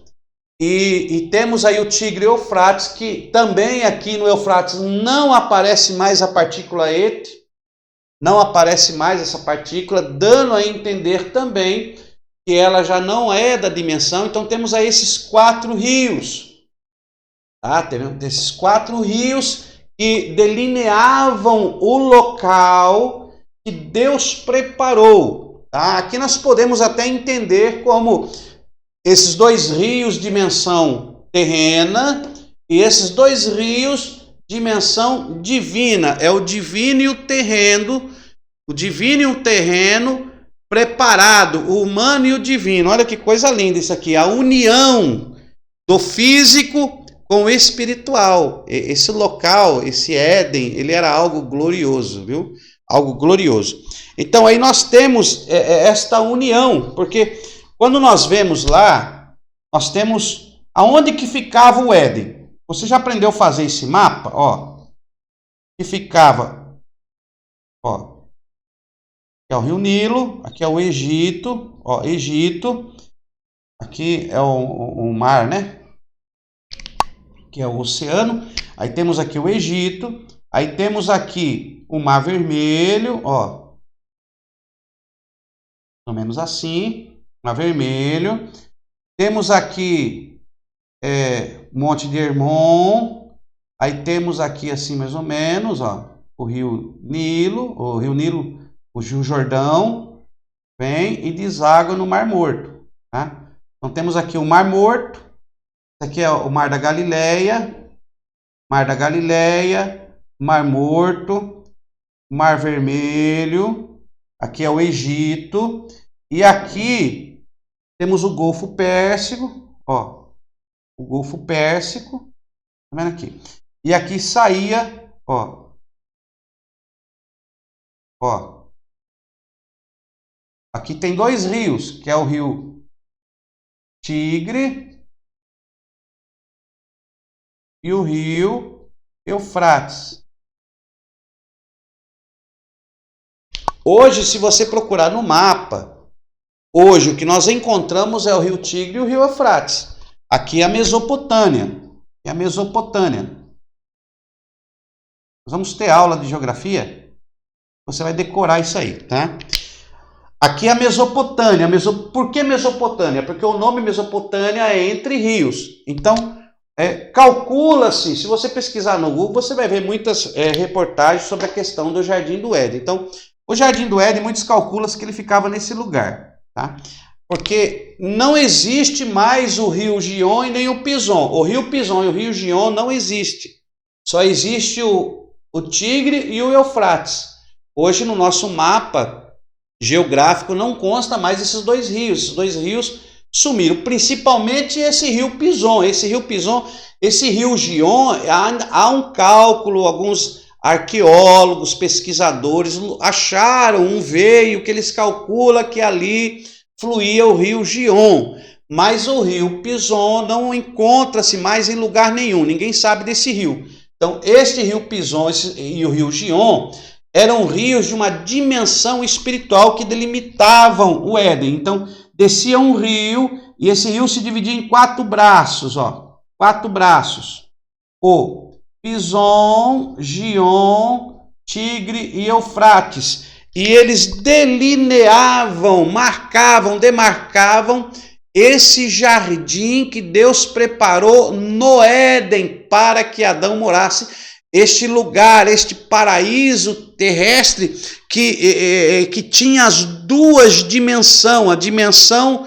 E temos aí o Tigre e o Eufrates, que também aqui no Eufrates não aparece mais a partícula et, não aparece mais essa partícula, dando a entender também que ela já não é da dimensão. Então temos aí esses 4 rios, tá? Temos esses 4 rios que delineavam o local que Deus preparou, tá? Aqui nós podemos até entender como esses 2 rios, dimensão terrena, e esses 2 rios, dimensão divina. É o divino e o terreno, preparado, o humano e o divino. Olha que coisa linda isso aqui, a união do físico com o espiritual. Esse local, esse Éden, ele era algo glorioso, viu? Algo glorioso. Então aí nós temos esta união, porque quando nós vemos lá, nós temos aonde que ficava o Éden. Você já aprendeu a fazer esse mapa? Ó, que ficava, ó, aqui é o Rio Nilo, aqui é o Egito, ó, Egito, aqui é o mar, né? Que é o oceano. Aí temos aqui o Egito, aí temos aqui o Mar Vermelho, ó, mais ou menos assim. Mar Vermelho, temos aqui Monte de Hermon, aí temos aqui assim mais ou menos, ó, o Rio Nilo, o Rio Jordão, vem e deságua no Mar Morto, tá? Então temos aqui o Mar Morto, esse aqui é o Mar da Galileia, Mar Morto, Mar Vermelho, aqui é o Egito, e aqui temos o Golfo Pérsico, ó, o Golfo Pérsico, tá vendo aqui? E aqui saía, ó, aqui tem 2 rios, que é o Rio Tigre e o Rio Eufrates. Hoje, se você procurar no mapa, hoje o que nós encontramos é o Rio Tigre e o Rio Eufrates. Aqui é a Mesopotâmia. Nós vamos ter aula de geografia. Você vai decorar isso aí, tá? Aqui é a Mesopotâmia. Por que Mesopotâmia? Porque o nome Mesopotâmia é entre rios. Então, calcula-se, se você pesquisar no Google, você vai ver muitas reportagens sobre a questão do Jardim do Éden. Então, o Jardim do Éden, muitos calculam-se que ele ficava nesse lugar, tá? Porque não existe mais o rio Gion e nem o Pison. O rio Pison e o rio Gion não existe. Só existe o Tigre e o Eufrates. Hoje no nosso mapa geográfico não consta mais esses 2 rios. Esses 2 rios sumiram, principalmente esse rio Pison. Esse rio Gion, há um cálculo, alguns arqueólogos, pesquisadores acharam um veio que eles calculam que ali fluía o rio Gion, mas o rio Pison não encontra-se mais em lugar nenhum, ninguém sabe desse rio. Então, este rio Pison e o rio Gion eram rios de uma dimensão espiritual que delimitavam o Éden. Então, descia um rio e esse rio se dividia em 4 braços, ó, 4 braços. O Pison, Gion, Tigre e Eufrates. E eles delineavam, demarcavam esse jardim que Deus preparou no Éden para que Adão morasse. Este lugar, este paraíso terrestre que tinha as 2 dimensões, a dimensão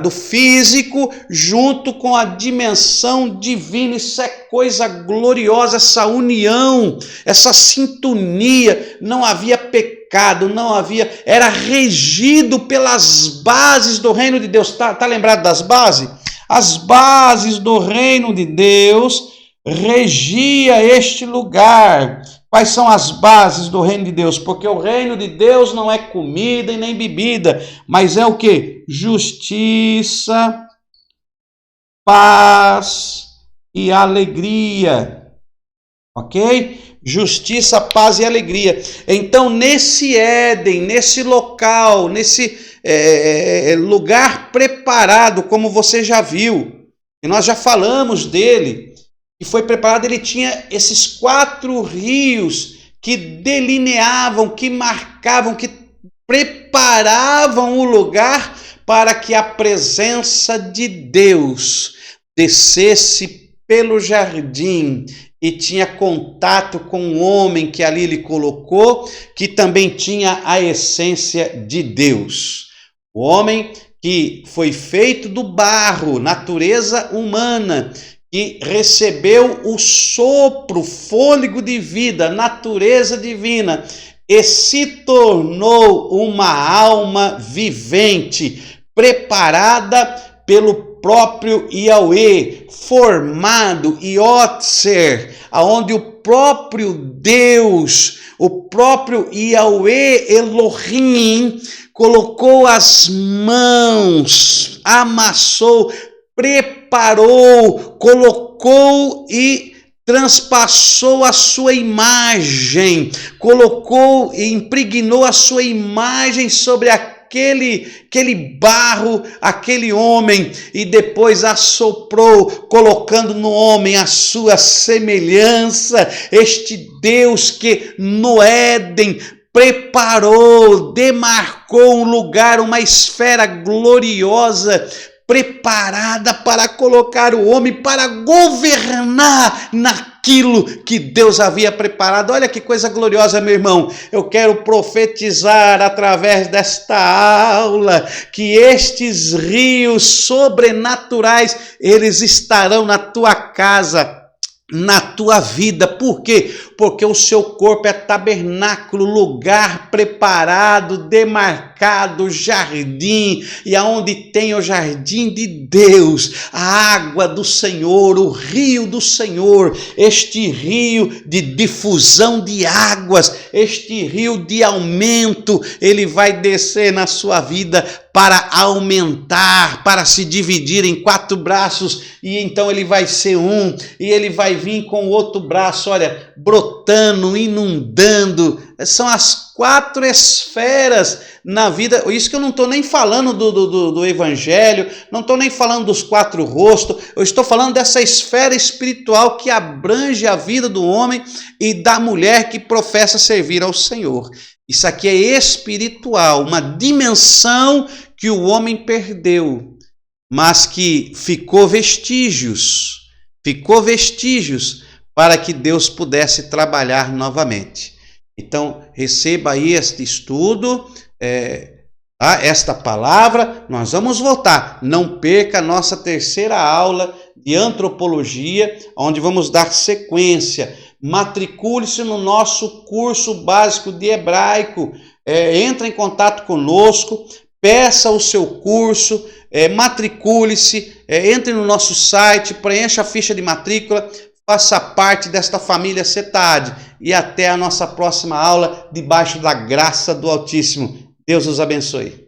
do físico junto com a dimensão divina. Isso é coisa gloriosa, essa união, essa sintonia. Não havia pecado, era regido pelas bases do reino de Deus. Tá lembrado das bases? As bases do reino de Deus regia este lugar. Quais são as bases do reino de Deus? Porque o reino de Deus não é comida e nem bebida, mas é o quê? Justiça, paz e alegria. Ok? Justiça, paz e alegria. Então, nesse Éden, nesse local, lugar preparado, como você já viu, e nós já falamos dele, que foi preparado. Ele tinha esses 4 rios que delineavam, que marcavam, que preparavam o lugar para que a presença de Deus descesse pelo jardim e tinha contato com o homem que ali ele colocou, que também tinha a essência de Deus. O homem que foi feito do barro, natureza humana, que recebeu o sopro, fôlego de vida, natureza divina, e se tornou uma alma vivente, preparada pelo próprio Yahweh, formado, Yotzer, aonde o próprio Deus, o próprio Yahweh Elohim, colocou as mãos, amassou, preparou, colocou e transpassou a sua imagem, colocou e impregnou a sua imagem sobre aquele barro, aquele homem, e depois assoprou, colocando no homem a sua semelhança. Este Deus que no Éden preparou, demarcou um lugar, uma esfera gloriosa, preparada para colocar o homem para governar naquilo que Deus havia preparado. Olha que coisa gloriosa, meu irmão. Eu quero profetizar através desta aula que estes rios sobrenaturais, eles estarão na tua casa, na tua vida. Por quê? Porque o seu corpo é tabernáculo, lugar preparado, demarcado, jardim, e aonde tem o jardim de Deus, a água do Senhor, o rio do Senhor, este rio de difusão de águas, este rio de aumento, ele vai descer na sua vida para aumentar, para se dividir em 4 braços, e então ele vai ser um, e ele vai vir com o outro braço, olha, brotando, inundando. São as 4 esferas na vida. Isso que eu não estou nem falando do evangelho, não estou nem falando dos 4 rostos, eu estou falando dessa esfera espiritual que abrange a vida do homem e da mulher que professa servir ao Senhor. Isso aqui é espiritual, uma dimensão que o homem perdeu, mas que ficou vestígios para que Deus pudesse trabalhar novamente. Então, receba aí este estudo, esta palavra. Nós vamos voltar. Não perca a nossa 3ª aula de antropologia, onde vamos dar sequência. Matricule-se no nosso curso básico de hebraico. Entre em contato conosco, peça o seu curso, matricule-se, entre no nosso site, preencha a ficha de matrícula, faça parte desta família CETAD, e até a nossa próxima aula, debaixo da graça do Altíssimo. Deus os abençoe.